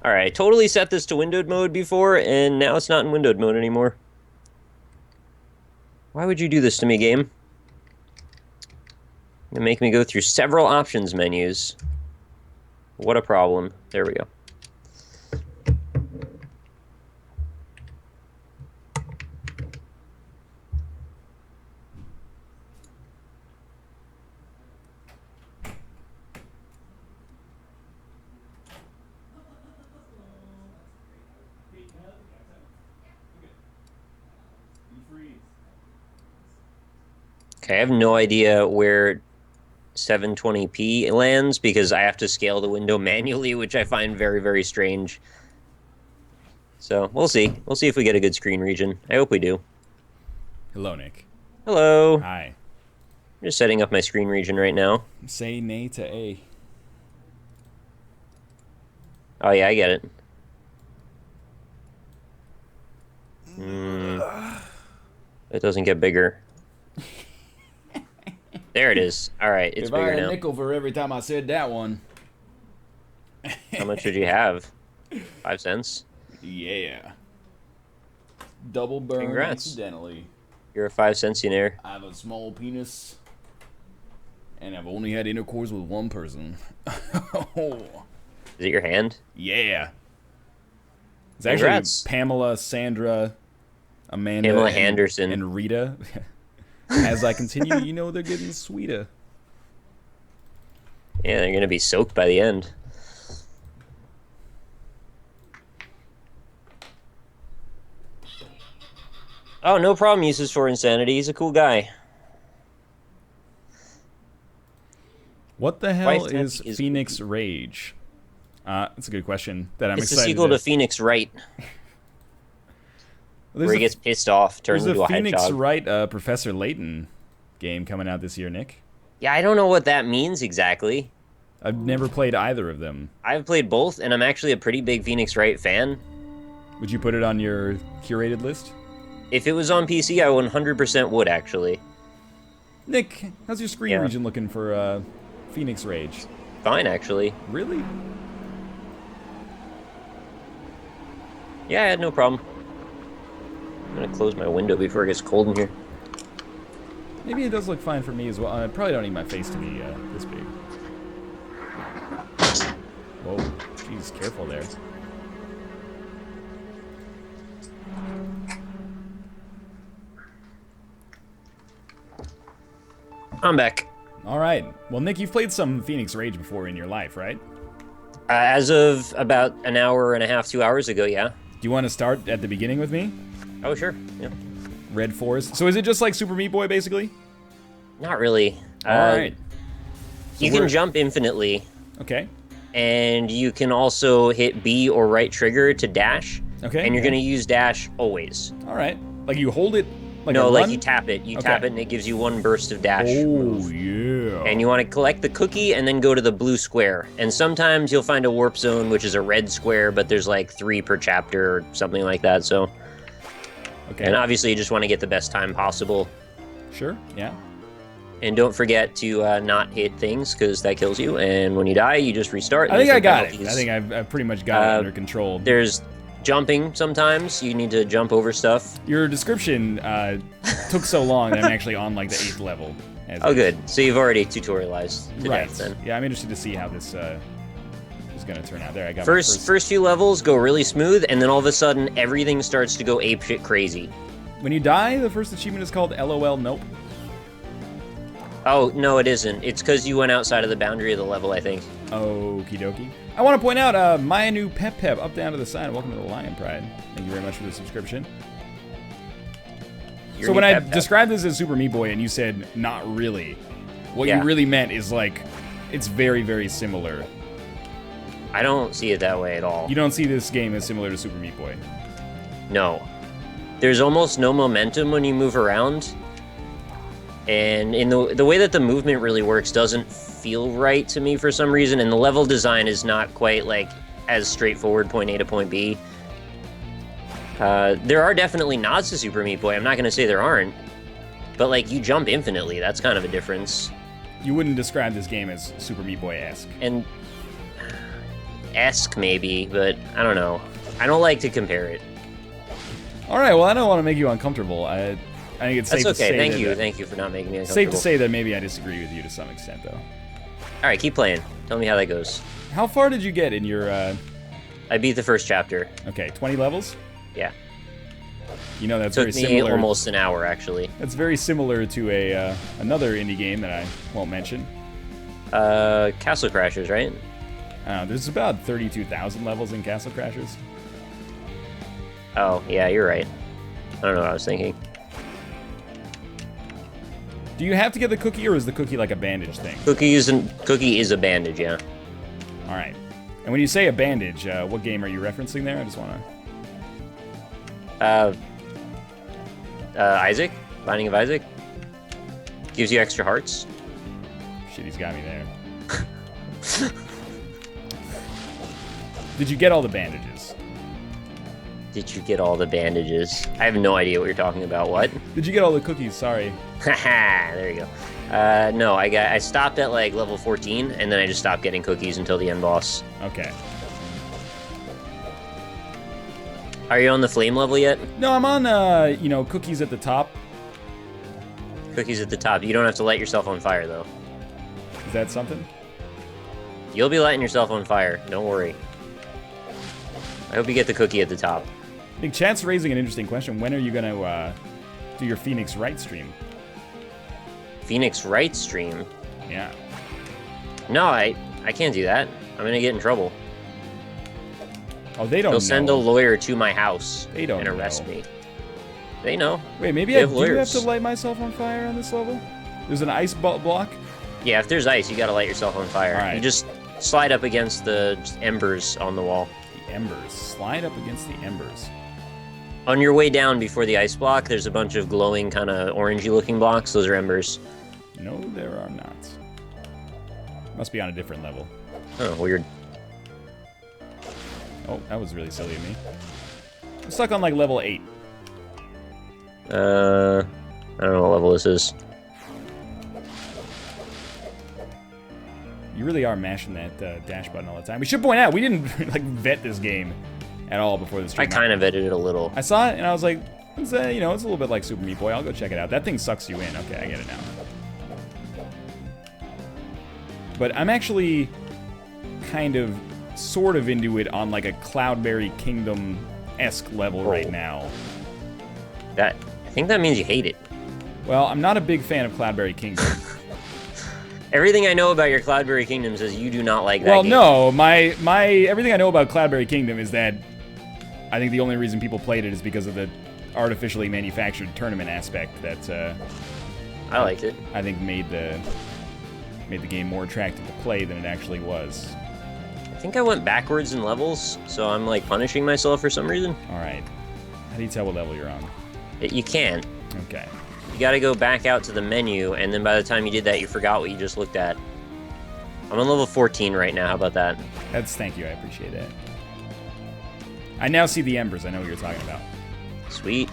Alright, I totally set this to windowed mode before, and now it's not in windowed mode anymore. Why would you do this to me, game? You make me go through several options menus. What a problem. There we go. Okay, I have no idea where 720p lands because I have to scale the window manually, which I find very, very strange. So, we'll see. We'll see if we get a good screen region. I hope we do. Hello, Nick. Hello. Hi. I'm just setting up my screen region right now. Say nay to A. Oh, yeah, I get it. It doesn't get bigger. There it is. All right, it's bigger now. If I had a nickel for every time I said that one. How much did you have? 5 cents? Yeah. Double burn Congrats. accidentally. You're a 5 centionaire. I have a small penis, and I've only had intercourse with one person. Is it your hand? Yeah. It's Congrats. actually Pamela, Sandra, Amanda, Pamela Henderson. and Rita. As I continue, you know they're getting sweeter. Yeah, they're gonna be soaked by the end. Oh, no problem. Uses for insanity. He's a cool guy. What the hell Twice is happy is Phoenix Rage? That's a good question that I'm It's the excited sequel to Phoenix Wright, There's where he a- gets pissed off, turns There's into a a Phoenix hedgehog. Wright Professor Layton game coming out this year, Nick. Yeah, I don't know what that means exactly. I've never played either of them. I've played both, and I'm actually a pretty big Phoenix Wright fan. Would you put it on your curated list? If it was on PC, I 100% would, actually. Nick, how's your screen Yeah. region looking for Phoenix Rage? Fine, actually. Really? Yeah, I had no problem. I'm gonna close my window before it gets cold in here. Maybe it does look fine for me as well. I probably don't need my face to be this big. Whoa, jeez, careful there. I'm back. All right. Well, Nick, you've played some Phoenix Rage before in your life, right? As of about an hour and a half, 2 hours ago, yeah. Do you want to start at the beginning with me? Oh, sure. Yeah. Red Forest. So is it just like Super Meat Boy, basically? Not really. All right. You can jump infinitely, Okay. and you can also hit B or right trigger to dash. Okay. And you're going to use dash always. All right. Like you hold it like No, a like run? you tap it. You Okay. tap it, and it gives you one burst of dash. Oh, move. yeah. And you want to collect the cookie and then go to the blue square. And sometimes you'll find a warp zone, which is a red square, but there's like 3 per chapter or something like that. So, Okay. and obviously you just want to get the best time possible. Sure. Yeah. And don't forget to not hit things, because that kills you. And when you die, you just restart. I think There's I no got it. penalties. I think I've pretty much got it under control. There's jumping sometimes. You need to jump over stuff. Your description took so long that I'm actually on like the 8th level. Oh, good. So you've already tutorialized to Right. death then. Yeah, I'm interested to see how this is going to turn out. There, I got my First few levels go really smooth, and then all of a sudden everything starts to go apeshit crazy. When you die, the first achievement is called LOL Nope. Oh, no, it isn't. It's because you went outside of the boundary of the level, I think. Okie dokie. I want to point out, Maya New Pep Pep, up down to the side. Welcome to the Lion Pride. Thank you very much for the subscription. Your So new when I Pep Pep. described this as Super Meat Boy and you said not really, what Yeah. you really meant is like, it's very, very similar. I don't see it that way at all. You don't see this game as similar to Super Meat Boy. No. There's almost no momentum when you move around. And in the way that the movement really works doesn't feel right to me for some reason, and the level design is not quite like as straightforward point A to point B. There are definitely nods to Super Meat Boy. I'm not going to say there aren't. But like you jump infinitely, that's kind of a difference. You wouldn't describe this game as Super Meat Boy-esque. And esque maybe, but I don't know. I don't like to compare it. All right, well, I don't want to make you uncomfortable. I think it's That's safe to say okay. Thank that, you. Thank you for not making me safe uncomfortable. to say that maybe I disagree with you to some extent, though. All right, keep playing. Tell me how that goes. How far did you get in your, I beat the first chapter. okay, 20 levels? Yeah. You know, that's Took very me similar. almost an hour, actually. That's very similar to a another indie game that I won't mention. Castle Crashers, right? There's about 32,000 levels in Castle Crashers. Oh, yeah, you're right. I don't know what I was thinking. Do you have to get the cookie, or is the cookie like a bandage thing? Cookie is a bandage, yeah. All right. And when you say a bandage, what game are you referencing there? I just want to... Isaac? Binding of Isaac? Gives you extra hearts. Shit, he's got me there. Did you get all the bandages? Did you get all the bandages? I have no idea what you're talking about. What? Did you get all the cookies? Sorry. Haha, there you go. No, I stopped at like level 14, and then I just stopped getting cookies until the end boss. Okay. Are you on the flame level yet? No, I'm on, you know, cookies at the top. Cookies at the top. You don't have to light yourself on fire, though. Is that something? You'll be lighting yourself on fire. Don't worry. I hope you get the cookie at the top. I think Chat's raising an interesting question. When are you going to do your Phoenix Wright stream? Phoenix Wright stream? Yeah. No, I can't do that. I'm going to get in trouble. Oh, they don't know. They'll send a lawyer to my house They don't and arrest know. me. They know. Wait, maybe They I have do lawyers. have to light myself on fire on this level? There's an ice block? Yeah, if there's ice, you gotta light yourself on fire. Alright. You just slide up against the embers on the wall. The embers. Slide up against the embers. On your way down before the ice block, there's a bunch of glowing, kind of orangey looking blocks. Those are embers. No, there are not. Must be on a different level. Oh, weird. Oh, that was really silly of me. I'm stuck on like level 8. I don't know what level this is. You really are mashing that dash button all the time. We should point out, we didn't like vet this game at all before the I stream. kind of edited it a little. I saw it and I was like, it's, you know, it's a little bit like Super Meat Boy. I'll go check it out. That thing sucks you in. Okay, I get it now. But I'm actually kind of, sort of into it on like a Cloudberry Kingdom-esque level right now. I think that means you hate it. Well, I'm not a big fan of Cloudberry Kingdom. Everything I know about your Cloudberry Kingdom says you do not like that Well, game. no, my everything I know about Cloudberry Kingdom is that I think the only reason people played it is because of the artificially manufactured tournament aspect that I liked it. I think made the game more attractive to play than it actually was. I think I went backwards in levels, so I'm like punishing myself for some reason. All right. How do you tell what level you're on? You can't. Okay. You gotta go back out to the menu, and then by the time you did that, you forgot what you just looked at. I'm on level 14 right now, how about that? Thank you, I appreciate that. I now see the embers, I know what you're talking about. Sweet.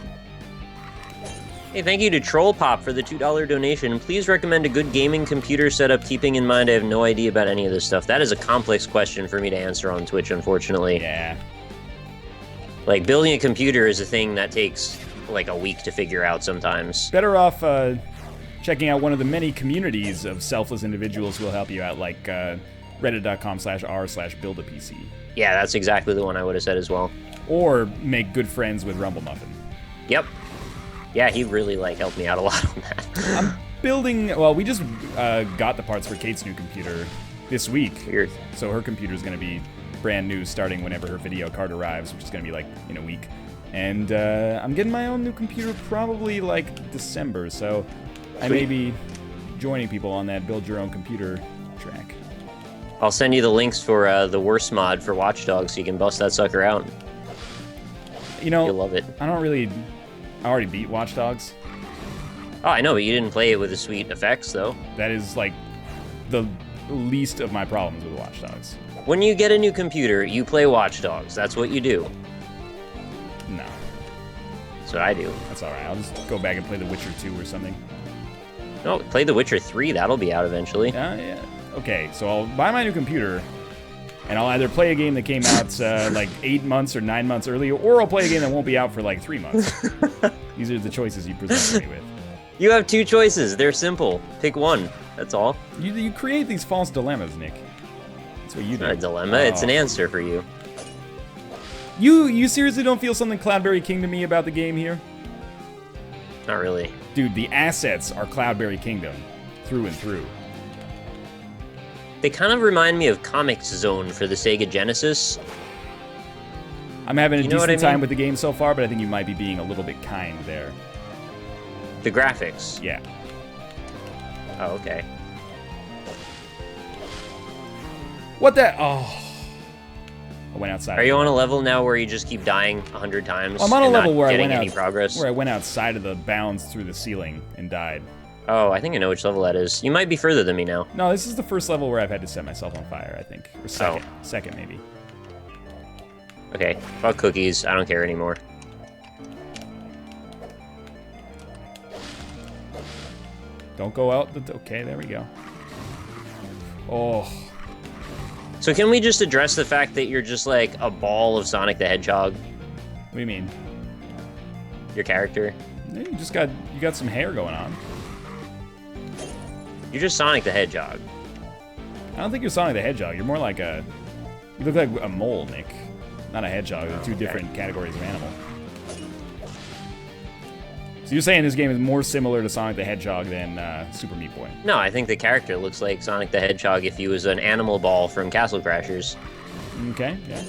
Hey, thank you to Troll Pop for the $2 donation. Please recommend a good gaming computer setup, keeping in mind I have no idea about any of this stuff. That is a complex question for me to answer on Twitch, unfortunately. Yeah. Like, building a computer is a thing that takes, like, a week to figure out sometimes. Better off checking out one of the many communities of selfless individuals who will help you out, like reddit.com/r/buildapc. Yeah, that's exactly the one I would have said as well. Or make good friends with Rumble Muffin. Yep. Yeah, he really, like, helped me out a lot on that. I'm building... Well, we just got the parts for Kate's new computer this week. Weird. So her computer's going to be brand new starting whenever her video card arrives, which is going to be, like, in a week. And I'm getting my own new computer probably, like, December. So I may be joining people on that build your own computer track. I'll send you the links for the worst mod for Watch Dogs so you can bust that sucker out. You know, You'll love it. I already beat Watch Dogs. Oh, I know, but you didn't play it with the sweet effects, though. That is, like, the least of my problems with Watch Dogs. When you get a new computer, you play Watch Dogs. That's what you do. No. That's what I do. That's alright. I'll just go back and play The Witcher 2 or something. No, play The Witcher 3. That'll be out eventually. Yeah. Okay, so I'll buy my new computer, and I'll either play a game that came out like 8 months or 9 months earlier, or I'll play a game that won't be out for like 3 months. These are the choices you present me with. You have two choices. They're simple. Pick one. That's all. You create these false dilemmas, Nick. That's what you It's do. not a dilemma. It's an answer for you. You seriously don't feel something Cloudberry Kingdom-y about the game here? Not really. Dude, the assets are Cloudberry Kingdom, through and through. They kind of remind me of Comics Zone for the Sega Genesis. I'm having a You know what decent I mean? time with the game so far, but I think you might be being a little bit kind there. The graphics. Yeah. Oh, okay. What the? Oh. I went outside. Are you on a level now where you just keep dying 100 times? I'm on a and level not where I getting went any progress? where I went outside of the bounds through the ceiling and died. Oh, I think I know which level that is. You might be further than me now. No, this is the first level where I've had to set myself on fire, I think. Or second. Oh. Second, maybe. Okay, fuck cookies. I don't care anymore. Don't go out. Okay, there we go. Oh. So can we just address the fact that you're just like a ball of Sonic the Hedgehog? What do you mean? Your character. You got some hair going on. You're just Sonic the Hedgehog. I don't think you're Sonic the Hedgehog. You're more like you look like a mole, Nick. Not a hedgehog. They're two different categories of animal. So you're saying this game is more similar to Sonic the Hedgehog than Super Meat Boy? No, I think the character looks like Sonic the Hedgehog if he was an animal ball from Castle Crashers. Okay, yeah.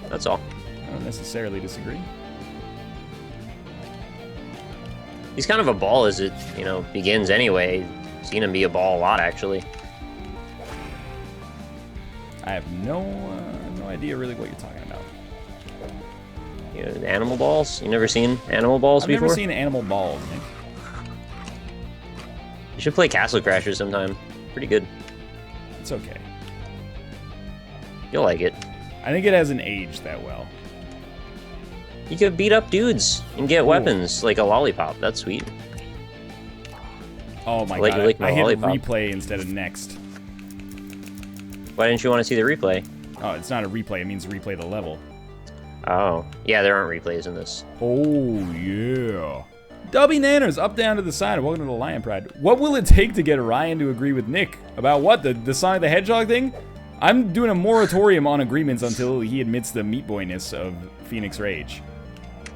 That's all. I don't necessarily disagree. He's kind of a ball as it, begins anyway. Seen him be a ball a lot, actually. I have no idea really what you're talking about. Animal balls? You never seen animal balls before? I've never seen animal balls, Nick. You should play Castle Crashers sometime. Pretty good. It's okay. You'll like it. I think it hasn't aged that well. You could beat up dudes and get weapons like a lollipop. That's sweet. Oh my Like- god, like my I hit lollipop. replay instead of next. Why didn't you want to see the replay? Oh, it's not a replay, it means replay the level. Oh. Yeah, there aren't replays in this. Oh, yeah. Dubby Nanners, up, down to the side. Welcome to the Lion Pride. What will it take to get Ryan to agree with Nick? About what? The Sonic the Hedgehog thing? I'm doing a moratorium on agreements until he admits the Meat Boyness of Phoenix Rage.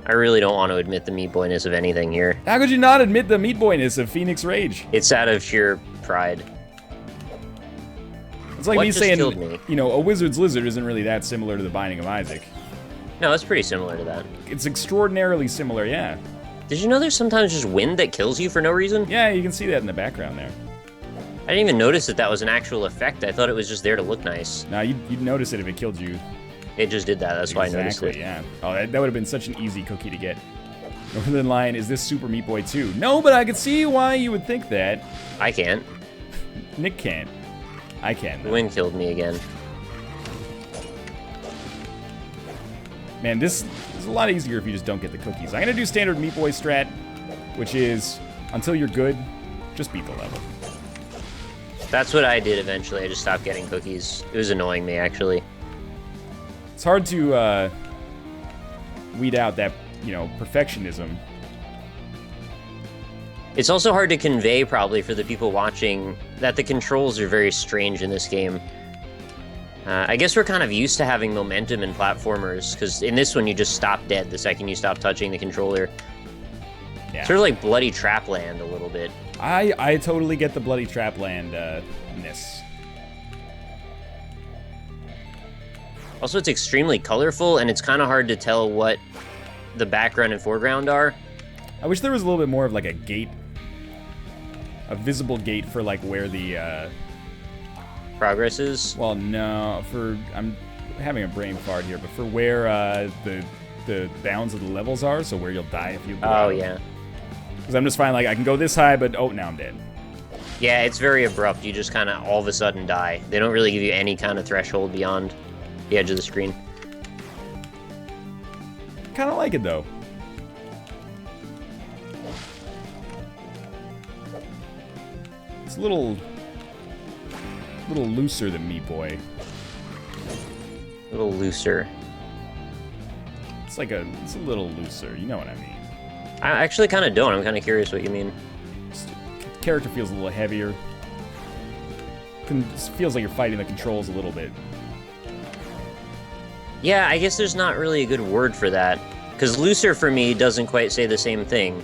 I really don't want to admit the meat boyness of anything here. How could you not admit the Meat Boyness of Phoenix Rage? It's out of sheer pride. It's like What me just saying, killed me? a wizard's lizard isn't really that similar to the Binding of Isaac. No, it's pretty similar to that. It's extraordinarily similar, yeah. Did you know there's sometimes just wind that kills you for no reason? Yeah, you can see that in the background there. I didn't even notice that was an actual effect. I thought it was just there to look nice. Now, you'd notice it if it killed you. It just did that. That's why I noticed it. Exactly, yeah. Oh, that would have been such an easy cookie to get. Northernlion, is this Super Meat Boy 2? No, but I could see why you would think that. I can't. Nick can't. I can, The though. wind killed me again. Man, this is a lot easier if you just don't get the cookies. I'm going to do standard Meat Boy strat, which is, until you're good, just beat the level. That's what I did eventually. I just stopped getting cookies. It was annoying me, actually. It's hard to weed out that, perfectionism. It's also hard to convey, probably, for the people watching, that the controls are very strange in this game. I guess we're kind of used to having momentum in platformers, because in this one you just stop dead the second you stop touching the controller. Yeah. Sort of like Bloody Trapland a little bit. I totally get the Bloody Trapland-ness. Also, it's extremely colorful, and it's kind of hard to tell what the background and foreground are. I wish there was a little bit more of like a gate, a visible gate for like where the, Progress is. well, no, I'm having a brain fart here, but for where the bounds of the levels are, so where you'll die if you go Oh, out. yeah. Because I'm just finding like I can go this high, but oh, now I'm dead. Yeah, it's very abrupt. You just kind of all of a sudden die. They don't really give you any kind of threshold beyond the edge of the screen. Kind of like it though. It's a little looser than Meat Boy. A little looser. It's a little looser. You know what I mean? I actually kind of don't. I'm kind of curious what you mean. Character feels a little heavier. Feels like you're fighting the controls a little bit. Yeah, I guess there's not really a good word for that. Because looser for me doesn't quite say the same thing.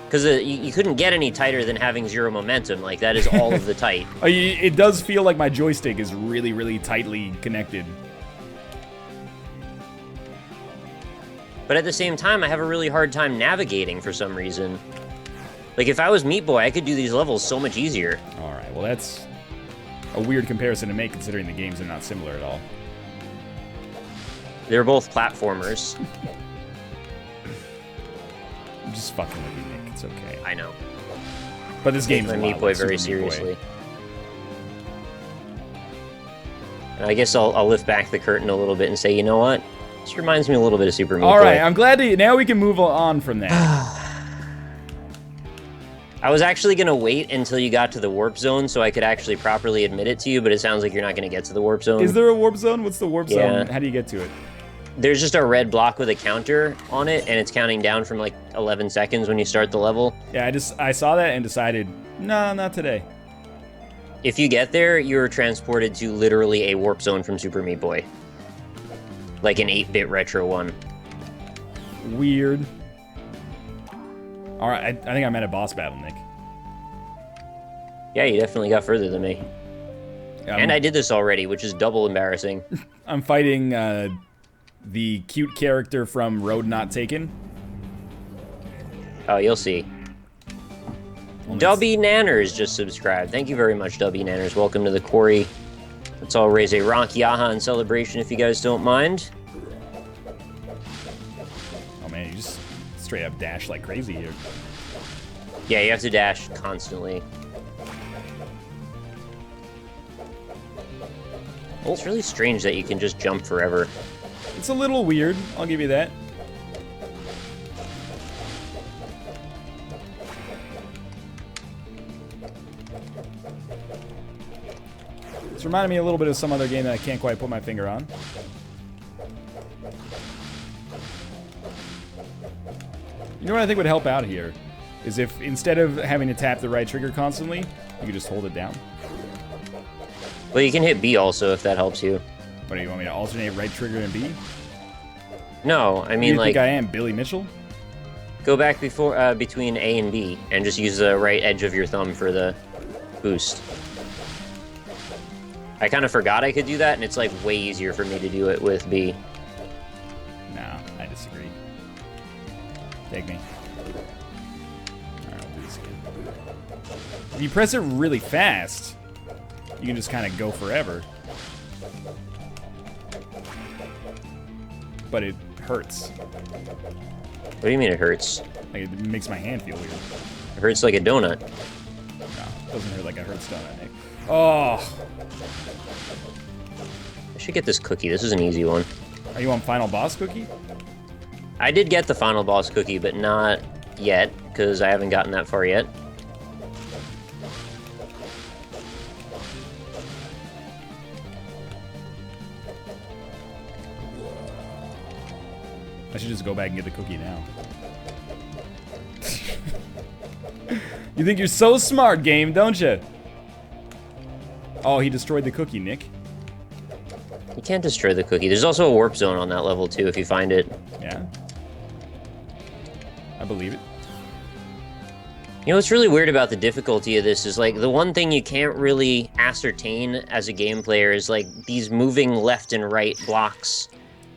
Because you couldn't get any tighter than having zero momentum. Like, that is all of the tight. It does feel like my joystick is really, really tightly connected. But at the same time, I have a really hard time navigating for some reason. Like, if I was Meat Boy, I could do these levels so much easier. Alright, well that's a weird comparison to make considering the games are not similar at all. They're both platformers. I'm just fucking with you, Nick. It's okay. I know. But this game is My a Meat lot Boy like very Super Meat Boy. seriously. And I guess I'll lift back the curtain a little bit and say, you know what? This reminds me a little bit of Super Meat Boy. Alright, I'm glad now we can move on from that. I was actually going to wait until you got to the warp zone so I could actually properly admit it to you, but it sounds like you're not going to get to the warp zone. Is there a warp zone? What's the warp Yeah. zone? How do you get to it? There's just a red block with a counter on it, and it's counting down from like 11 seconds when you start the level. Yeah, I saw that and decided, no, not today. If you get there, you're transported to literally a warp zone from Super Meat Boy. Like an 8-bit retro one. Weird. Alright, I think I'm at a boss battle, Nick. Yeah, you definitely got further than me. And I did this already, which is double embarrassing. I'm fighting the cute character from Road Not Taken. Oh, you'll see. Dubby Nanners just subscribed. Thank you very much, Dubby Nanners. Welcome to the quarry. Let's all raise a Rock Yaha in celebration if you guys don't mind. Oh man, you just straight up dash like crazy here. Yeah, you have to dash constantly. Oh. It's really strange that you can just jump forever. It's a little weird, I'll give you that. It's reminding me a little bit of some other game that I can't quite put my finger on. You know what I think would help out here? Is if instead of having to tap the right trigger constantly, you could just hold it down. Well, you can hit B also if that helps you. What do you want me to alternate right trigger and B? No, I Who do mean you like think I am, Billy Mitchell? go back before between A and B and just use the right edge of your thumb for the boost. I kind of forgot I could do that, and it's like way easier for me to do it with B. No, I disagree. Take me. Alright, I'll do this again. If you press it really fast, you can just kind of go forever. But it hurts. What do you mean it hurts? Like, it makes my hand feel weird. It hurts like a donut. No, it doesn't hurt like a hurt donut, Nick. Oh! I should get this cookie. This is an easy one. Are you on final boss cookie? I did get the final boss cookie, but not yet, because I haven't gotten that far yet. I should just go back and get the cookie now. You think you're so smart, game, don't you? Oh, he destroyed the cookie, Nick. You can't destroy the cookie. There's also a warp zone on that level, too, if you find it. Yeah. I believe it. You know what's really weird about the difficulty of this is, like, the one thing you can't really ascertain as a game player is, like, these moving left and right blocks.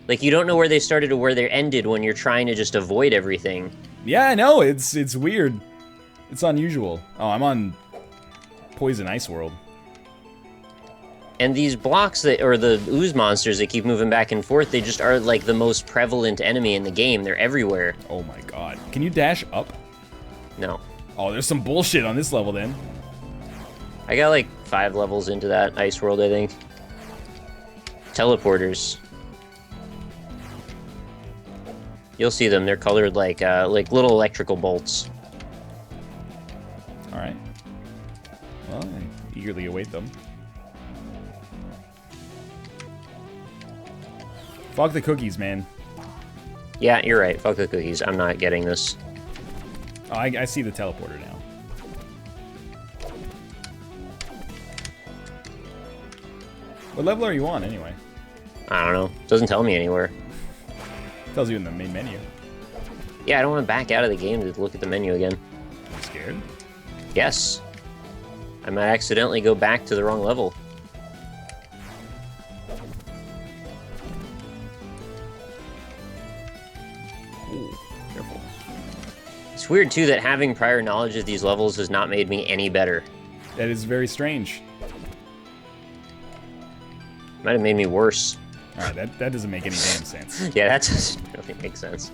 Like, you don't know where they started or where they ended when you're trying to just avoid everything. Yeah, I know. It's weird. It's unusual. Oh, I'm on Poison Ice World. And these blocks that, or the ooze monsters that keep moving back and forth, they just are, like, the most prevalent enemy in the game. They're everywhere. Oh my god. Can you dash up? No. Oh, there's some bullshit on this level then. I got, like, 5 levels into that ice world, I think. Teleporters. You'll see them. They're colored like little electrical bolts. Alright. Well, I eagerly await them. Fuck the cookies, man. Yeah, you're right. Fuck the cookies. I'm not getting this. Oh, I see the teleporter now. What level are you on, anyway? I don't know. Doesn't tell me anywhere. Tells you in the main menu. Yeah, I don't want to back out of the game to look at the menu again. I'm scared. Yes. I might accidentally go back to the wrong level. Ooh, careful. It's weird, too, that having prior knowledge of these levels has not made me any better. That is very strange. Might have made me worse. Alright, that doesn't make any damn sense. Yeah, that doesn't really make sense.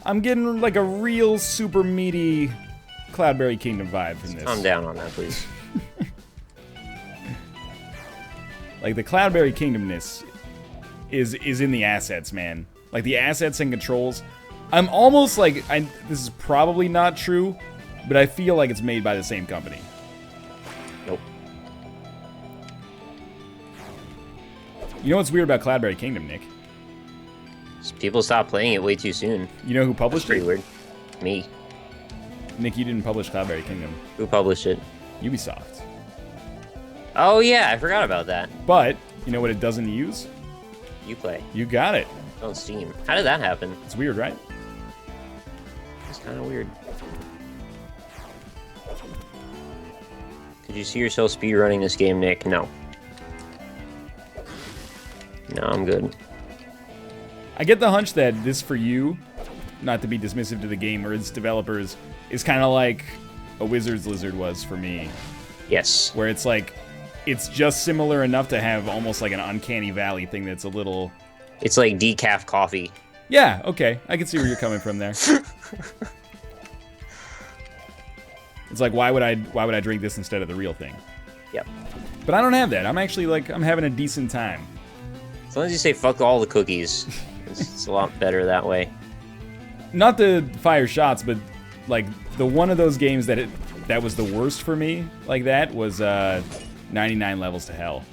I'm getting like a real super meaty Cloudberry Kingdom vibe from this. Calm down on that, please. Like the Cloudberry Kingdomness is in the assets, man. Like the assets and controls I'm almost like, this is probably not true, but I feel like it's made by the same company. Nope. You know what's weird about Cloudberry Kingdom, Nick? People stopped playing it way too soon. You know who published Pretty it? weird. Me. Nick, you didn't publish Cloudberry Kingdom. Who published it? Ubisoft. Oh yeah, I forgot about that. But, you know what it doesn't use? Uplay. You got it. On Steam. How did that happen? It's weird, right? It's kind of weird. Could you see yourself speedrunning this game, Nick? No. No, I'm good. I get the hunch that this for you, not to be dismissive to the game or its developers, is kind of like a Wizard's Lizard was for me. Yes. Where it's like, it's just similar enough to have almost like an uncanny valley thing that's a little... It's like decaf coffee. Yeah, okay. I can see where you're coming from there. It's like, why would I drink this instead of the real thing? Yep. But I don't have that. I'm actually like, I'm having a decent time. As long as you say fuck all the cookies, it's a lot better that way. Not to fire shots, but like the one of those games that was the worst for me, like that, was 99 Levels to Hell.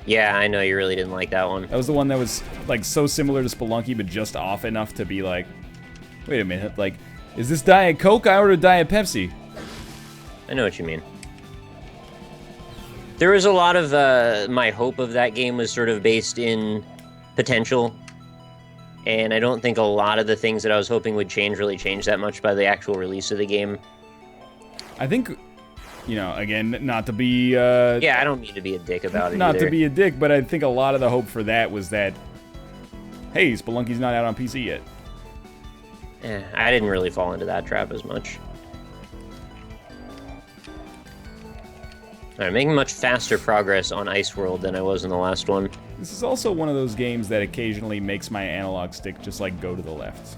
Yeah, I know you really didn't like that one. That was the one that was like so similar to Spelunky, but just off enough to be like, wait a minute, like, is this Diet Coke? I ordered Diet Pepsi. I know what you mean. There was a lot of my hope of that game was sort of based in potential, and I don't think a lot of the things that I was hoping would change really changed that much by the actual release of the game. I think, you know, again, not to be... yeah, I don't mean to be a dick about it Not either. to be a dick, but I think a lot of the hope for that was that, hey, Spelunky's not out on PC yet. I didn't really fall into that trap as much. I'm making much faster progress on Ice World than I was in the last one. This is also one of those games that occasionally makes my analog stick just, like, go to the left.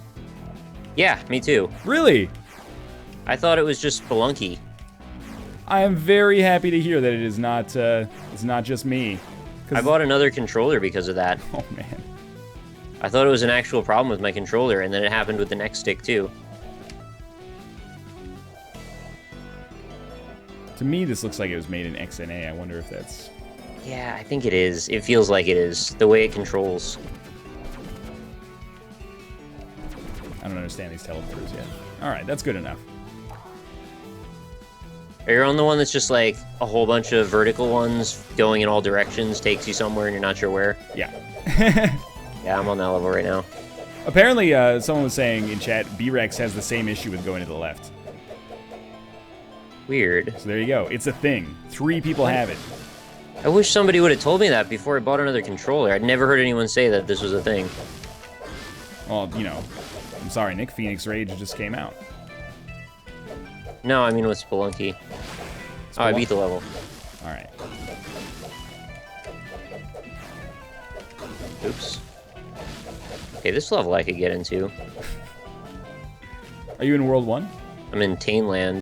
Yeah, me too. Really? I thought it was just Spelunky. I am very happy to hear that it is not, it's not just me. I bought another controller because of that. Oh, man. I thought it was an actual problem with my controller, and then it happened with the next stick, too. To me, this looks like it was made in XNA. I wonder if that's... Yeah, I think it is. It feels like it is, the way it controls. I don't understand these teleporters yet. Alright, that's good enough. Are you on the one that's just like a whole bunch of vertical ones going in all directions, takes you somewhere and you're not sure where? Yeah. Yeah, I'm on that level right now. Apparently, someone was saying in chat, B-Rex has the same issue with going to the left. Weird. So there you go. It's a thing. 3 people have it. I wish somebody would have told me that before I bought another controller. I'd never heard anyone say that this was a thing. Well, you know, I'm sorry, Nick. Phoenix Rage just came out. No, I mean with Spelunky. Oh, I beat the level. Alright. Oops. Okay, this level I could get into. Are you in World 1? I'm in Tainland.